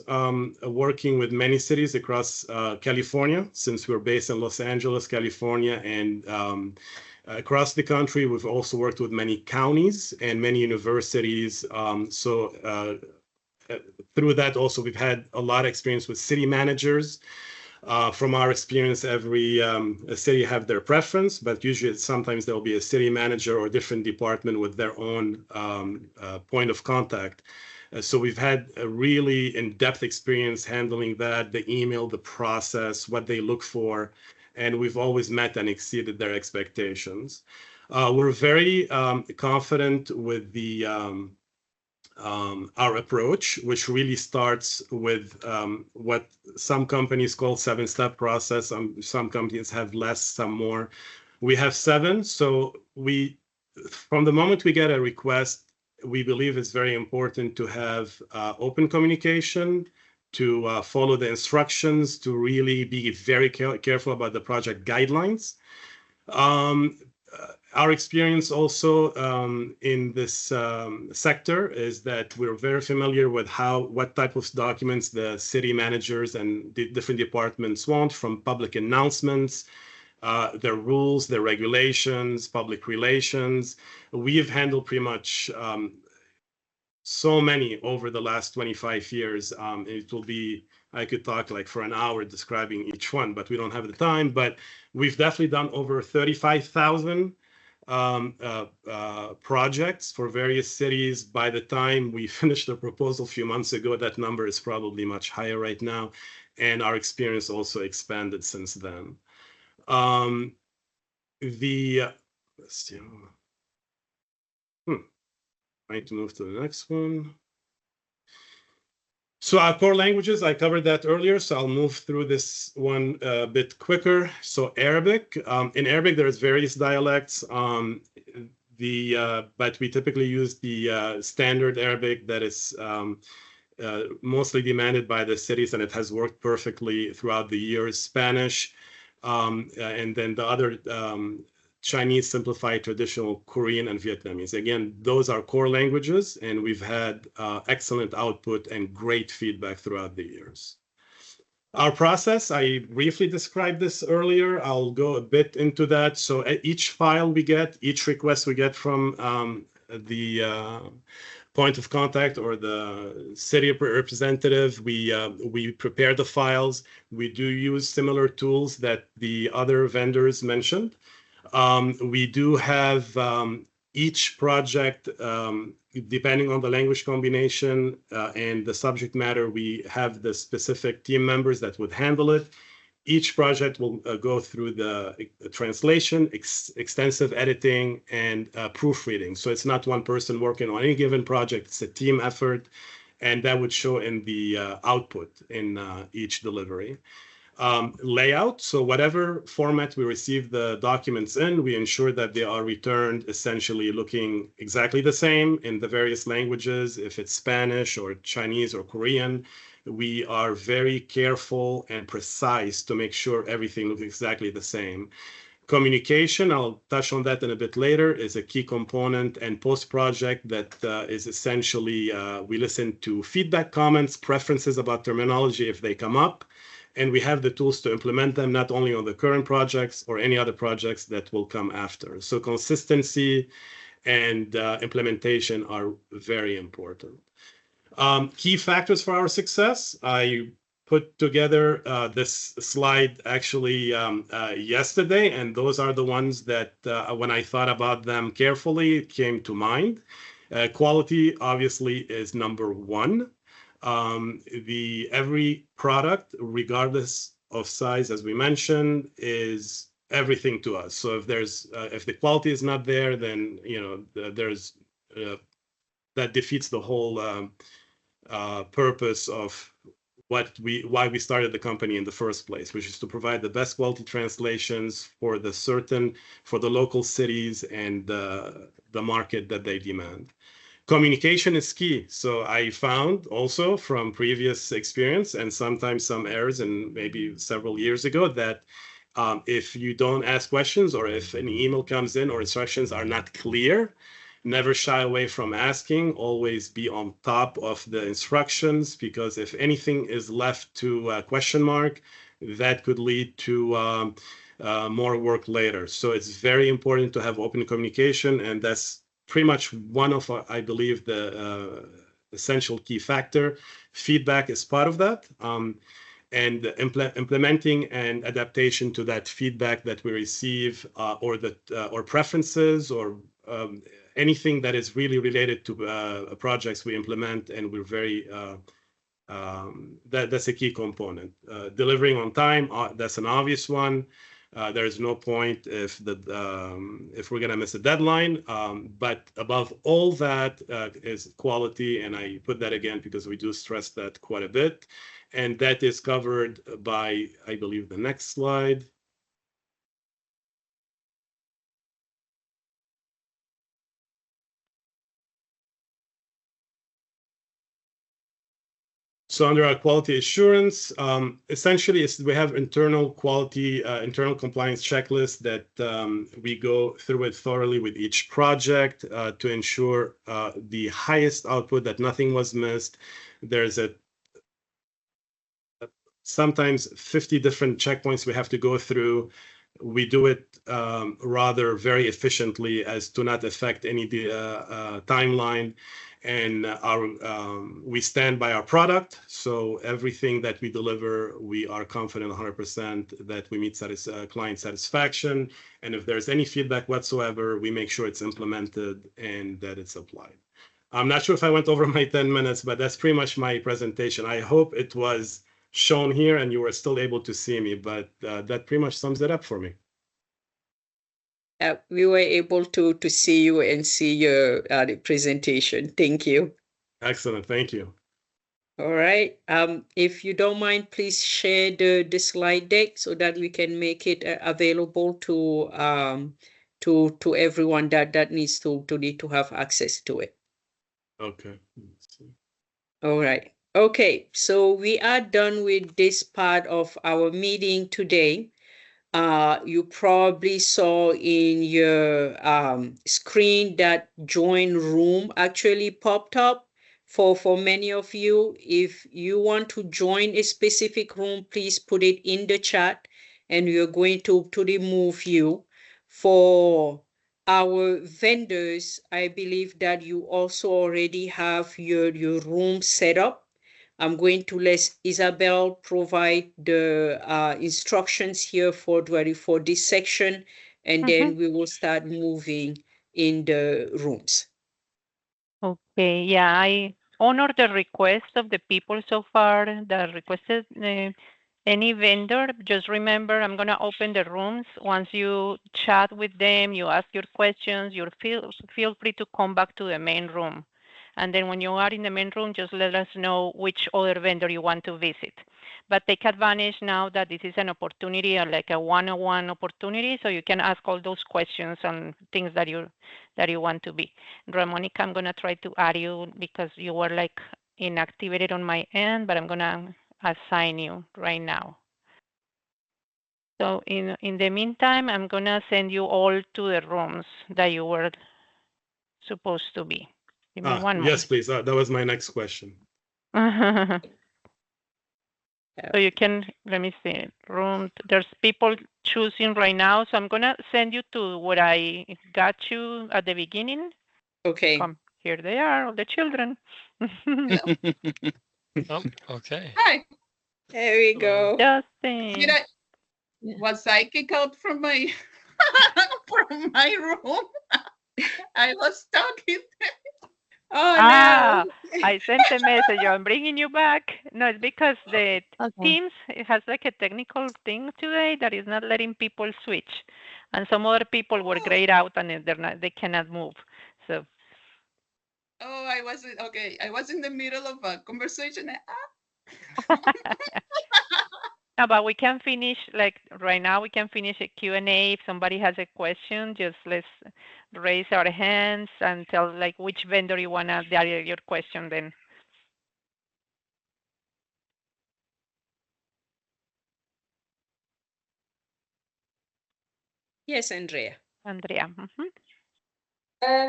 [SPEAKER 16] working with many cities across California, since we're based in Los Angeles, California, and across the country. We've also worked with many counties and many universities. Through that also, we've had a lot of experience with city managers. From our experience, every city have their preference, but usually sometimes there'll be a city manager or different department with their own point of contact. So we've had a really in-depth experience handling that, the email, the process, what they look for, and we've always met and exceeded their expectations. We're very confident with our approach, which really starts with what some companies call 7-step process. Some companies have less, some more. We have 7. So from the moment we get a request, we believe it's very important to have open communication, to follow the instructions, to really be very careful about the project guidelines. Our experience also in this sector is that we're very familiar with what type of documents the city managers and the different departments want, from public announcements, their rules, their regulations, public relations. We've handled pretty much so many over the last 25 years. I could talk like for an hour describing each one, but we don't have the time. But we've definitely done over 35,000 projects for various cities. By the time we finished the proposal a few months ago, that number is probably much higher right now. And our experience also expanded since then. Trying to move to the next one. So our core languages, I covered that earlier, so I'll move through this one a bit quicker. So Arabic, in Arabic, there's various dialects, but we typically use the standard Arabic that is mostly demanded by the cities, and it has worked perfectly throughout the years. Spanish, and then the other Chinese, simplified, traditional, Korean, and Vietnamese. Again, those are core languages, and we've had excellent output and great feedback throughout the years. Our process, I briefly described this earlier. I'll go a bit into that. So each file we get, each request we get from the point of contact or the city representative, we prepare the files. We do use similar tools that the other vendors mentioned. We do have each project, depending on the language combination and the subject matter, we have the specific team members that would handle it. Each project will go through the translation, extensive editing, and proofreading. So it's not one person working on any given project, it's a team effort, and that would show in the output in each delivery. Layout, so whatever format we receive the documents in, we ensure that they are returned essentially looking exactly the same in the various languages. If it's Spanish or Chinese or Korean, we are very careful and precise to make sure everything looks exactly the same. Communication, I'll touch on that in a bit later, is a key component, and post-project that is essentially, we listen to feedback, comments, preferences about terminology if they come up, and we have the tools to implement them not only on the current projects or any other projects that will come after. So consistency and implementation are very important. Key factors for our success. I put together this slide actually yesterday, and those are the ones that when I thought about them carefully, came to mind. Quality obviously is number one. Every product, regardless of size, as we mentioned, is everything to us. So if the quality is not there, then there's that defeats the whole purpose of why we started the company in the first place, which is to provide the best quality translations for the local cities and the market that they demand. Communication is key. So I found also from previous experience and sometimes some errors and maybe several years ago that if you don't ask questions or if an email comes in or instructions are not clear, never shy away from asking. Always be on top of the instructions, because if anything is left to a question mark, that could lead to more work later. So it's very important to have open communication, and that's pretty much one of, I believe, the essential key factor. Feedback is part of that. And implementing and adaptation to that feedback that we receive, or preferences, or anything that is really related to projects we implement, and we're very that's a key component. Delivering on time, that's an obvious one. There is no point if we're gonna miss a deadline. But above all that is quality, and I put that again because we do stress that quite a bit, and that is covered by, I believe, the next slide. So under our quality assurance, essentially we have internal quality, internal compliance checklist that we go through it thoroughly with each project to ensure the highest output, that nothing was missed. There's sometimes 50 different checkpoints we have to go through. We do it rather very efficiently as to not affect any timeline. And we stand by our product. So everything that we deliver, we are confident 100% that we meet client satisfaction. And if there's any feedback whatsoever, we make sure it's implemented and that it's applied. I'm not sure if I went over my 10 minutes, but that's pretty much my presentation. I hope it was shown here and you were still able to see me, but that pretty much sums it up for me.
[SPEAKER 1] We were able to see you and see your the presentation. Thank you.
[SPEAKER 16] Excellent. Thank you.
[SPEAKER 1] All right. If you don't mind, please share the slide deck so that we can make it available to everyone that needs to need to have access to it.
[SPEAKER 16] Okay.
[SPEAKER 1] All right. Okay. So we are done with this part of our meeting today. You probably saw in your screen that join room actually popped up for many of you. If you want to join a specific room, please put it in the chat and we are going to remove you. For our vendors, I believe that you also already have your room set up. I'm going to let Isabel provide the instructions here for this section, and then we will start moving in the rooms.
[SPEAKER 2] Okay, yeah, I honor the request of the people so far that requested any vendor. Just remember, I'm going to open the rooms. Once you chat with them, you ask your questions, you feel free to come back to the main room. And then when you are in the main room, just let us know which other vendor you want to visit. But take advantage now that this is an opportunity, like a one-on-one opportunity, so you can ask all those questions on things that you want to be. Ramonica, I'm going to try to add you because you were like inactivated on my end, but I'm going to assign you right now. So in the meantime, I'm going to send you all to the rooms that you were supposed to be. Give me one
[SPEAKER 16] yes, please. That was my next question.
[SPEAKER 2] So you can, let me see, there's people choosing right now. So I'm going to send you to what I got you at the beginning.
[SPEAKER 1] Okay.
[SPEAKER 2] Come, here they are, all the children.
[SPEAKER 17] Oh, okay.
[SPEAKER 14] Hi.
[SPEAKER 1] There we go.
[SPEAKER 2] Justin.
[SPEAKER 14] Was I kicked out from my from my room? I was talking.
[SPEAKER 1] Oh no!
[SPEAKER 2] I sent a message. I'm bringing you back. No, it's because the Teams has like a technical thing today that is not letting people switch, and some other people were grayed out and they cannot move. So
[SPEAKER 14] Oh, I wasn't okay. I was in the middle of a conversation.
[SPEAKER 2] No, but we can finish like right now. We can finish a Q&A. If somebody has a question, just let's raise our hands and tell like which vendor you wanna direct your question. Then
[SPEAKER 1] Yes, Andrea.
[SPEAKER 2] Andrea.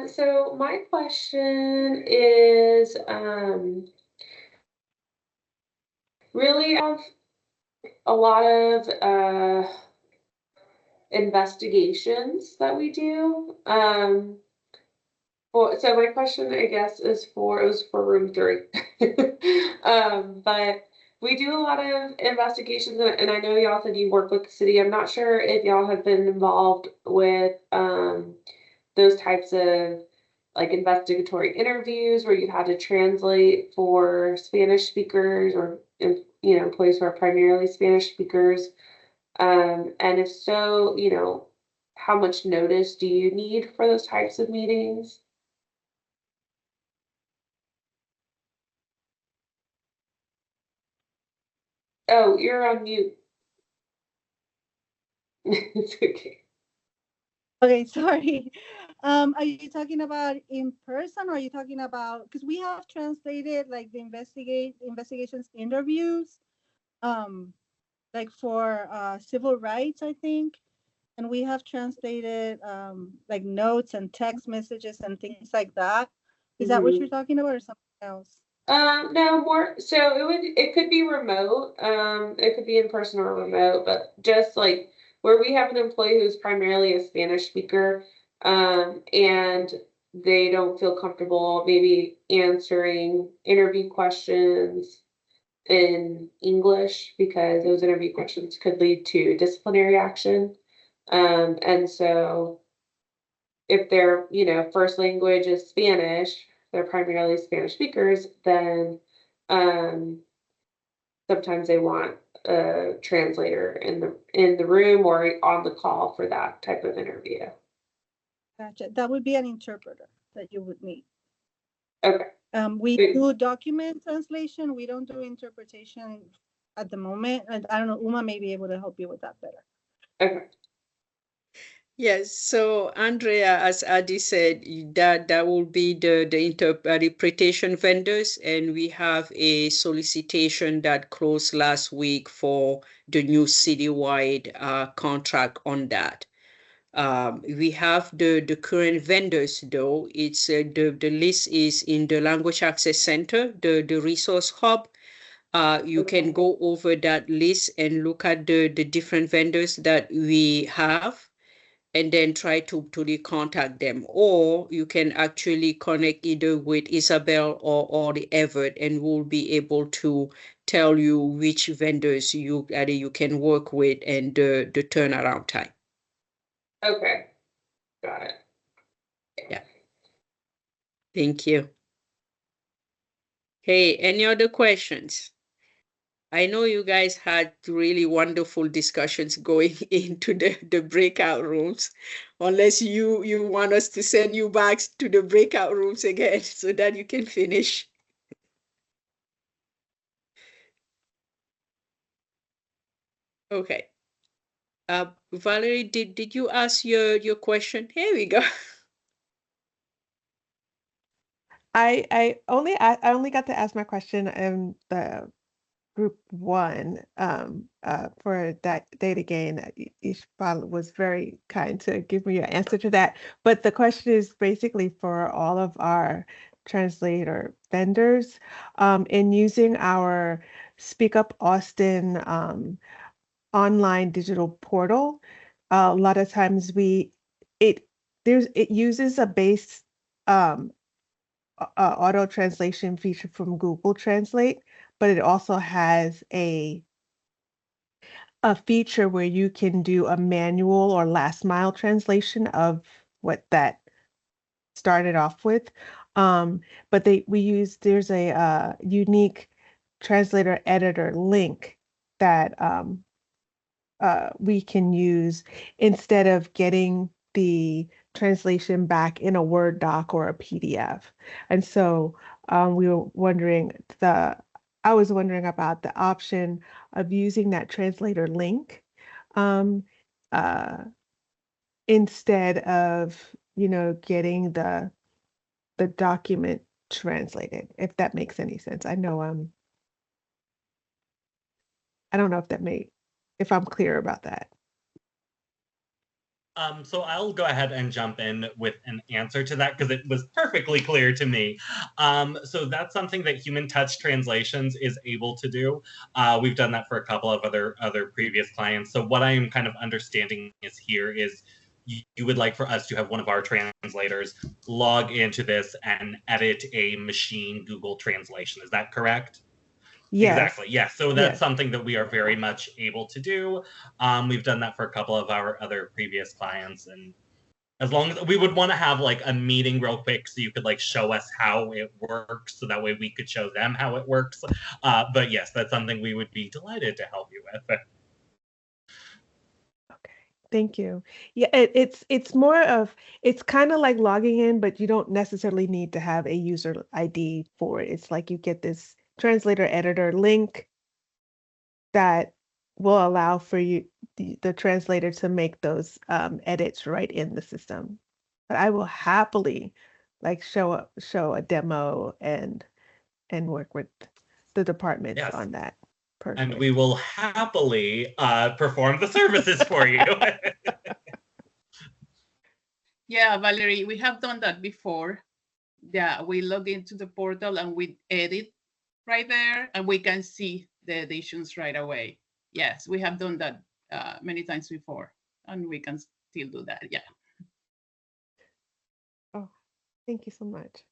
[SPEAKER 17] So my question is really have a lot of investigations that we do. So my question, I guess, is for it was for room 3. But we do a lot of investigations, and I know y'all said you work with the city. I'm not sure if y'all have been involved with those types of like investigatory interviews where you've had to translate for Spanish speakers or employees who are primarily Spanish speakers. And if so, how much notice do you need for those types of meetings? Oh, you're on mute. It's okay.
[SPEAKER 13] Okay, sorry. Are you talking about in person or are you talking about because we have translated like the investigations interviews, like for civil rights, I think. And we have translated like notes and text messages and things like that. Is that what you're talking about or something else?
[SPEAKER 17] No, more so it could be remote. It could be in person or remote, but just like where we have an employee who's primarily a Spanish speaker, and they don't feel comfortable maybe answering interview questions in English because those interview questions could lead to disciplinary action. And so if their, first language is Spanish, they're primarily Spanish speakers, then sometimes they want a translator in the room or on the call for that type of interview.
[SPEAKER 13] Gotcha. That would be an interpreter that you would need.
[SPEAKER 17] Okay.
[SPEAKER 13] We do document translation. We don't do interpretation at the moment. And I don't know, Uma may be able to help you with that better.
[SPEAKER 17] Okay.
[SPEAKER 1] Yes, so Andrea, as Adi said, that will be the interpretation vendors, and we have a solicitation that closed last week for the new citywide contract on that. We have the current vendors though. It's the list is in the Language Access Center, the resource hub. You can go over that list and look at the different vendors that we have and then try to contact them. Or you can actually connect either with Isabel or the Everett, and we'll be able to tell you which vendors you can work with and the turnaround time.
[SPEAKER 17] Okay. Got it.
[SPEAKER 1] Yeah. Thank you. Hey, any other questions? I know you guys had really wonderful discussions going into the breakout rooms, unless you want us to send you back to the breakout rooms again so that you can finish. Okay. Valerie, did you ask your question? Here we go.
[SPEAKER 4] I only got to ask my question in the Group 1 for that data gain. Ishbal was very kind to give me an answer to that. But the question is basically for all of our translator vendors in using our Speak Up Austin online digital portal. A lot of times it uses a base auto translation feature from Google Translate, but it also has a feature where you can do a manual or last mile translation of what that started off with. But there's a unique translator editor link that we can use instead of getting the translation back in a Word doc or a PDF. And so we were wondering I was wondering about the option of using that translator link um, uh, instead of, getting the document translated, if that makes any sense. I know I don't know if I'm clear about that.
[SPEAKER 12] So I'll go ahead and jump in with an answer to that because it was perfectly clear to me. So that's something that Human Touch Translations is able to do. We've done that for a couple of other previous clients. So what I'm kind of understanding is you would like for us to have one of our translators log into this and edit a machine Google translation. Is that correct?
[SPEAKER 4] Yes.
[SPEAKER 12] Exactly. Yes. So that's
[SPEAKER 4] Yes.
[SPEAKER 12] something that we are very much able to do. We've done that for a couple of our other previous clients, and as long as we would want to have like a meeting real quick so you could like show us how it works so that way we could show them how it works. But yes, that's something we would be delighted to help you with.
[SPEAKER 4] Thank you. Yeah, it's more of it's kind of like logging in, but you don't necessarily need to have a user ID for it. It's like you get this translator editor link that will allow for the translator to make those edits right in the system. But I will happily like show a demo and work with the departments
[SPEAKER 12] Yes.
[SPEAKER 4] on that.
[SPEAKER 12] And we will happily perform the services for you.
[SPEAKER 14] Yeah, Valerie, we have done that before. Yeah, we log into the portal and we edit right there and we can see the editions right away. Yes, we have done that many times before and we can still do that. Yeah.
[SPEAKER 4] Oh, thank you so much.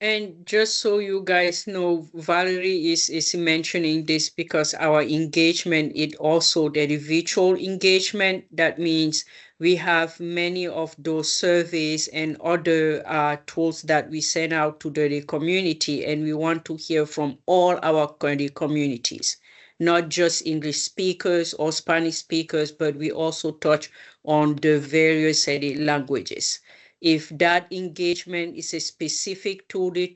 [SPEAKER 1] And just so you guys know, Valerie is mentioning this because our engagement is also the virtual engagement. That means we have many of those surveys and other tools that we send out to the community, and we want to hear from all our communities, not just English speakers or Spanish speakers, but we also touch on the various languages. If that engagement is a specific to the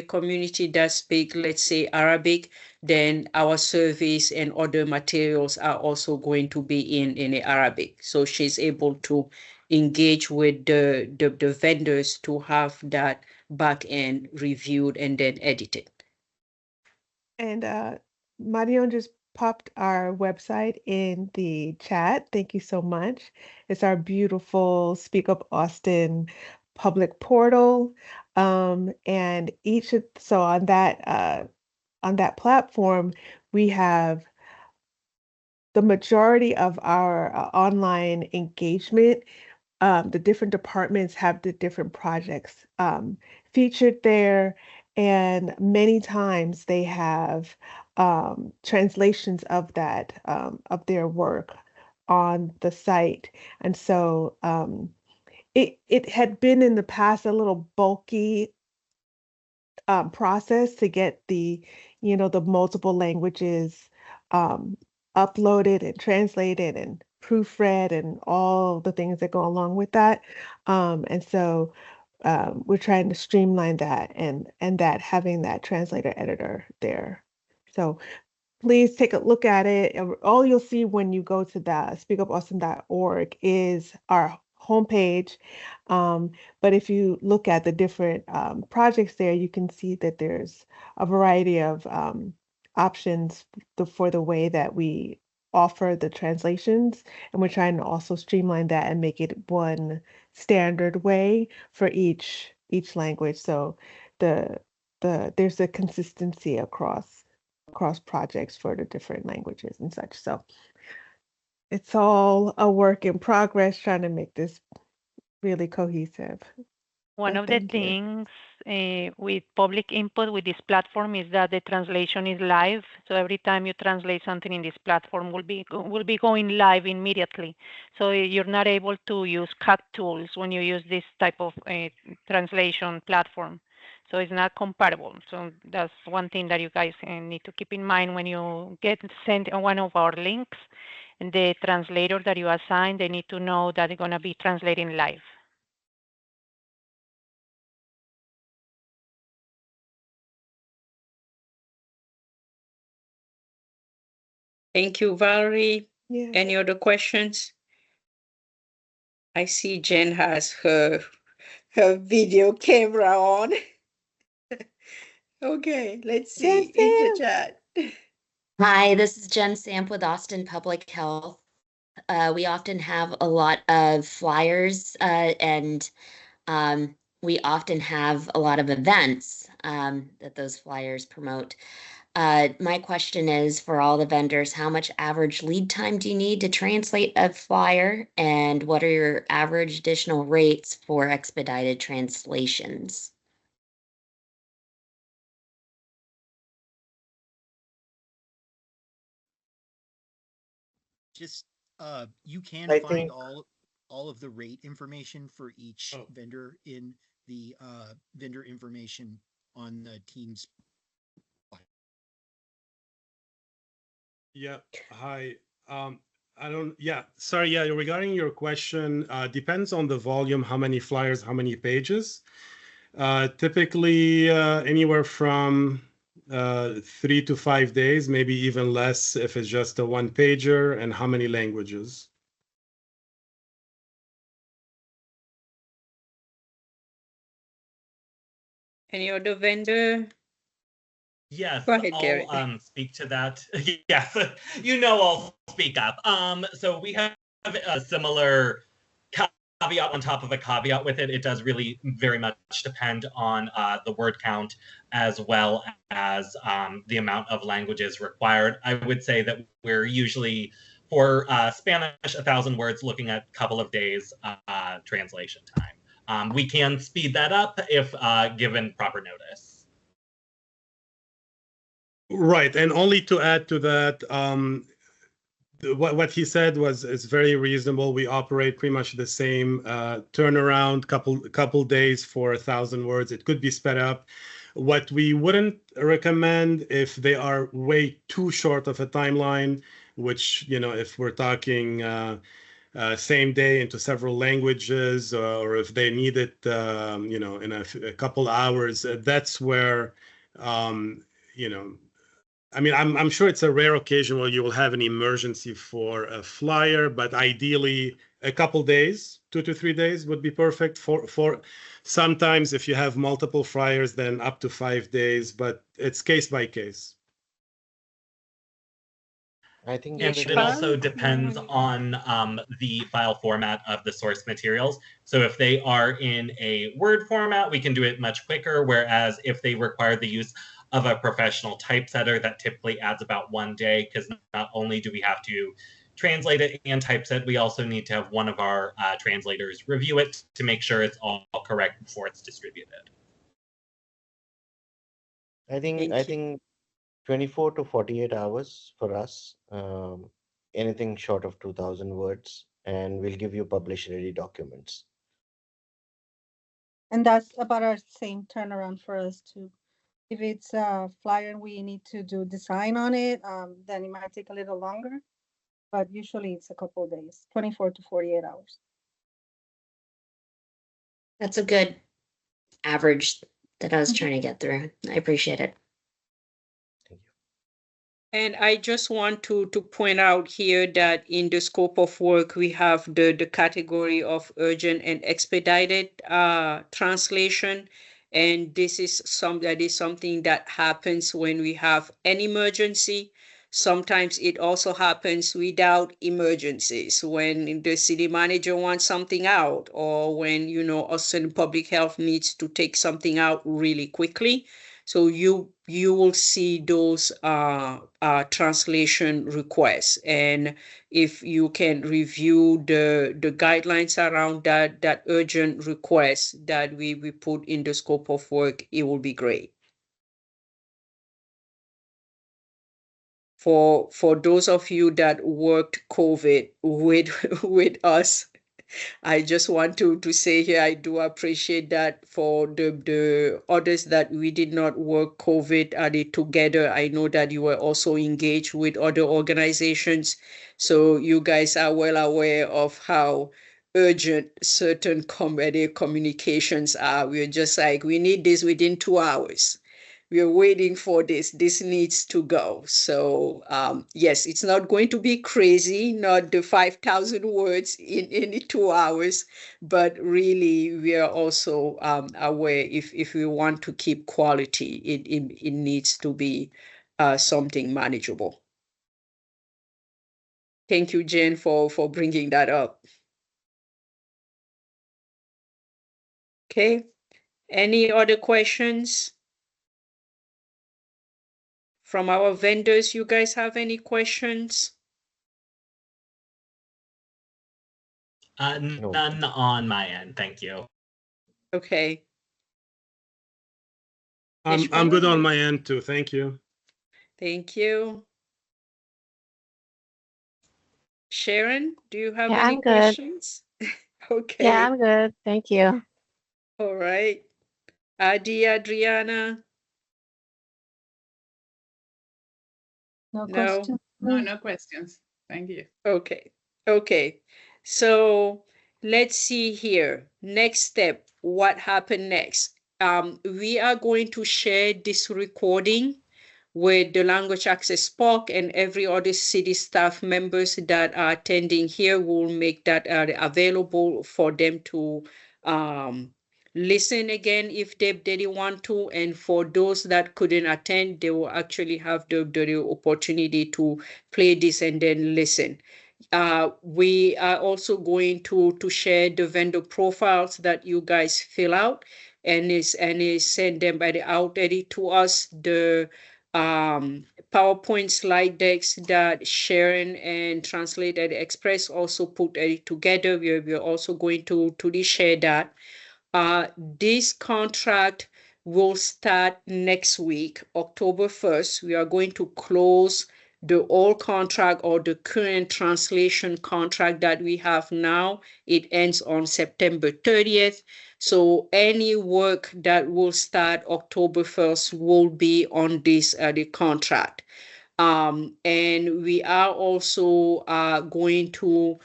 [SPEAKER 1] community that speak, let's say, Arabic, then our surveys and other materials are also going to be in Arabic. So she's able to engage with the vendors to have that back end reviewed and then edited.
[SPEAKER 4] And Marion just popped our website in the chat. Thank you so much. It's our beautiful Speak Up Austin public portal. And so on that platform, we have the majority of our online engagement. The different departments have the different projects featured there, and many times they have translations of of their work on the site. And so it had been in the past a little bulky process to get the multiple languages uploaded and translated and proofread and all the things that go along with that. And so we're trying to streamline that and that having that translator editor there. So please take a look at it. All you'll see when you go to the speakupaustin.org is our homepage. But if you look at the different projects there, you can see that there's a variety of options for the way that we offer the translations. And we're trying to also streamline that and make it one standard way for each language. So there's a consistency across projects for the different languages and such. So it's all a work in progress trying to make this really cohesive.
[SPEAKER 2] One
[SPEAKER 4] But
[SPEAKER 2] of the
[SPEAKER 4] thank you.
[SPEAKER 2] things with public input with this platform is that the translation is live. So every time you translate something in this platform will be going live immediately. So you're not able to use cut tools when you use this type of translation platform. So it's not comparable. So that's one thing that you guys need to keep in mind when you get sent one of our links. And the translator that you assign, they need to know that they're going to be translating live.
[SPEAKER 1] Thank you, Valerie.
[SPEAKER 4] Yes.
[SPEAKER 1] Any other questions? I see Jen has her video camera on. Okay, let's see in the chat.
[SPEAKER 18] Hi, this is Jen Samp with Austin Public Health. We often have a lot of flyers and we often have a lot of events that those flyers promote. My question is for all the vendors, how much average lead time do you need to translate a flyer? And what are your average additional rates for expedited translations?
[SPEAKER 5] Just you can
[SPEAKER 8] I
[SPEAKER 5] find
[SPEAKER 8] think
[SPEAKER 5] all of the rate information for each vendor in the vendor information on the Teams.
[SPEAKER 16] Yeah. Hi. Sorry. Yeah. Regarding your question, depends on the volume, how many flyers, how many pages. Typically anywhere from 3 to 5 days, maybe even less if it's just a one pager, and how many languages.
[SPEAKER 1] Any other vendor?
[SPEAKER 12] Yes,
[SPEAKER 1] Go ahead,
[SPEAKER 12] I'll
[SPEAKER 1] Garrett.
[SPEAKER 12] speak to that. Yes, I'll speak up. So we have a similar caveat on top of a caveat with it. It does really very much depend on the word count as well as the amount of languages required. I would say that we're usually for Spanish 1,000 words looking at a couple of days translation time. We can speed that up if given proper notice.
[SPEAKER 16] Right, and only to add to that, what he said is very reasonable. We operate pretty much the same turnaround, couple days for 1,000 words. It could be sped up. What we wouldn't recommend if they are way too short of a timeline, which if we're talking same day into several languages, or if they need it in a couple hours, that's where I mean, I'm sure it's a rare occasion where you will have an emergency for a flyer, but ideally a couple days, 2 to 3 days would be perfect. For sometimes if you have multiple flyers, then up to 5 days, but it's case by case.
[SPEAKER 8] I think
[SPEAKER 12] And it also depends on the file format of the source materials. So if they are in a Word format, we can do it much quicker. Whereas if they require the use of a professional typesetter, that typically adds about 1 day, because not only do we have to translate it and typeset, we also need to have one of our translators review it to make sure it's all correct before it's distributed.
[SPEAKER 8] I think 24 to 48 hours for us. Anything short of 2,000 words, and we'll give you publish-ready documents.
[SPEAKER 13] And that's about our same turnaround for us too. If it's a flyer and we need to do design on it, then it might take a little longer, but usually it's a couple of days, 24 to 48 hours.
[SPEAKER 18] That's a good average that I was trying to get through. I appreciate it.
[SPEAKER 1] And I just want to point out here that in the scope of work, we have the category of urgent and expedited translation. And this is something that happens when we have an emergency. Sometimes it also happens without emergencies, when the city manager wants something out, or when, a certain public health needs to take something out really quickly. So you will see those translation requests, and if you can review the guidelines around that urgent request that we put in the scope of work, it will be great. For those of you that worked COVID with us, I just want to say here, I do appreciate that for the others that we did not work COVID together. I know that you were also engaged with other organizations. So you guys are well aware of how urgent certain communications are. We're just like, we need this within 2 hours. We are waiting for this. This needs to go. So yes, it's not going to be crazy, not the 5,000 words in 2 hours, but really we are also aware if we want to keep quality, it needs to be something manageable. Thank you, Jen, for bringing that up. Okay. Any other questions from our vendors? You guys have any questions?
[SPEAKER 12] None on my end. Thank you.
[SPEAKER 1] Okay.
[SPEAKER 16] I'm good on my end too. Thank you.
[SPEAKER 1] Thank you. Sharon, do you have
[SPEAKER 15] Yeah,
[SPEAKER 1] any
[SPEAKER 15] I'm good.
[SPEAKER 1] questions? Okay.
[SPEAKER 15] Yeah, I'm good. Thank you.
[SPEAKER 1] All right. Adi, Adriana?
[SPEAKER 14] No
[SPEAKER 1] No?
[SPEAKER 14] questions. No questions. Thank you.
[SPEAKER 1] Okay. Okay. So let's see here. Next step, what happened next? We are going to share this recording with the Language Access POC and every other city staff members that are attending here. Will make that available for them to listen again if they want to. And for those that couldn't attend, they will actually have the opportunity to play this and then listen. We are also going to share the vendor profiles that you guys fill out and is send them by the out edit to us. The PowerPoint slide decks that Sharon and Translated Express also put it together. We're also going to share that. This contract will start next week, October 1st. We are going to close the old contract or the current translation contract that we have now. It ends on September 30th. So any work that will start October 1st will be on this the contract. And we are also going to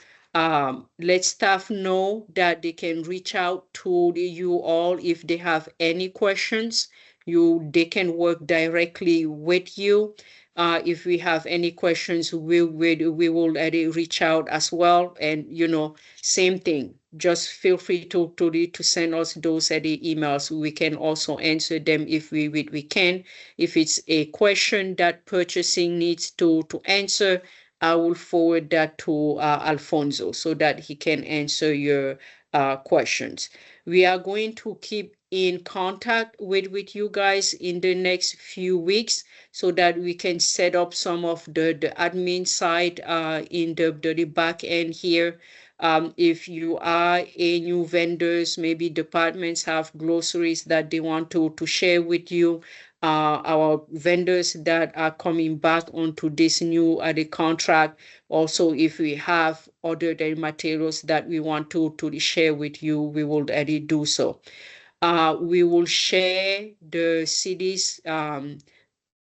[SPEAKER 1] let staff know that they can reach out to you all if they have any questions. They can work directly with you. If we have any questions, we will reach out as well. And same thing. Just feel free to send us those emails. We can also answer them if we can. If it's a question that purchasing needs to answer, I will forward that to Alfonso so that he can answer your questions. We are going to keep in contact with you guys in the next few weeks so that we can set up some of the admin side in the back end here. If you are a new vendors, maybe departments have glossaries that they want to share with you. Our vendors that are coming back onto this new the contract. Also, if we have other materials that we want to share with you, we will do so. We will share the city's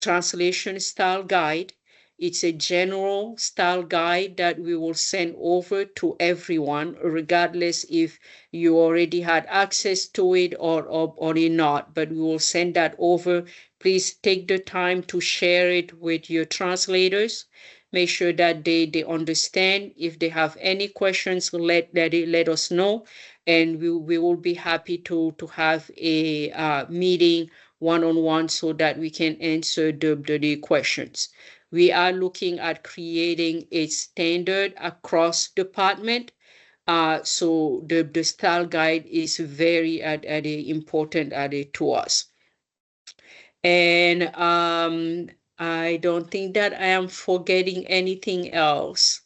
[SPEAKER 1] translation style guide. It's a general style guide that we will send over to everyone, regardless if you already had access to it or not, but we will send that over. Please take the time to share it with your translators. Make sure that they understand. If they have any questions, let us know, and we will be happy to have a meeting one-on-one so that we can answer the questions. We are looking at creating a standard across department. So the style guide is very important to us. And I don't think that I am forgetting anything else.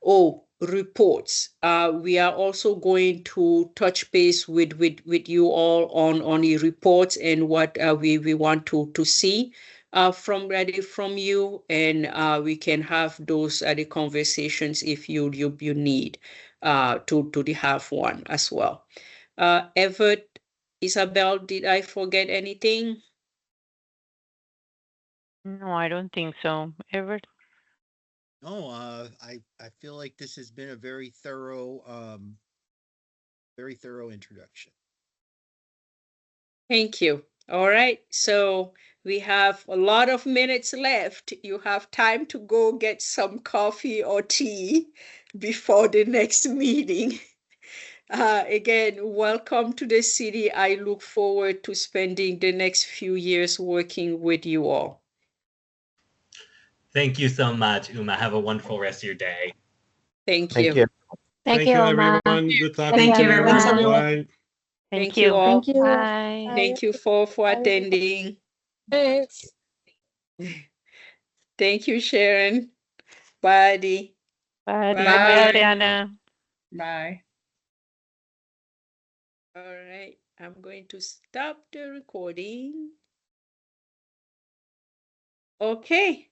[SPEAKER 1] Oh, reports. We are also going to touch base with you all on the reports and what we want to see from you, and we can have those the conversations if you need. to the half one as well. Everett, Isabel, did I forget anything?
[SPEAKER 2] No, I don't think so. Everett?
[SPEAKER 5] No, I feel like this has been a very thorough introduction.
[SPEAKER 1] Thank you. All right, so we have a lot of minutes left. You have time to go get some coffee or tea before the next meeting. Again, welcome to the city. I look forward to spending the next few years working with you all.
[SPEAKER 12] Thank you so much, Uma. Have a wonderful rest of your day.
[SPEAKER 1] Thank
[SPEAKER 8] Thank
[SPEAKER 1] you.
[SPEAKER 8] you.
[SPEAKER 17] Thank you, Uma.
[SPEAKER 16] everyone. Good talking
[SPEAKER 9] Thank
[SPEAKER 16] to
[SPEAKER 9] you,
[SPEAKER 16] you.
[SPEAKER 9] everyone.
[SPEAKER 16] Bye.
[SPEAKER 1] Thank you all.
[SPEAKER 17] Thank you.
[SPEAKER 2] Bye.
[SPEAKER 1] Thank you for attending.
[SPEAKER 17] Thanks.
[SPEAKER 1] Thank you, Sharon. Bye, Adi.
[SPEAKER 2] Bye,
[SPEAKER 1] Bye,
[SPEAKER 2] bye,
[SPEAKER 14] Bye.
[SPEAKER 2] Adriana.
[SPEAKER 14] Bye.
[SPEAKER 1] All right, I'm going to stop the recording. Okay.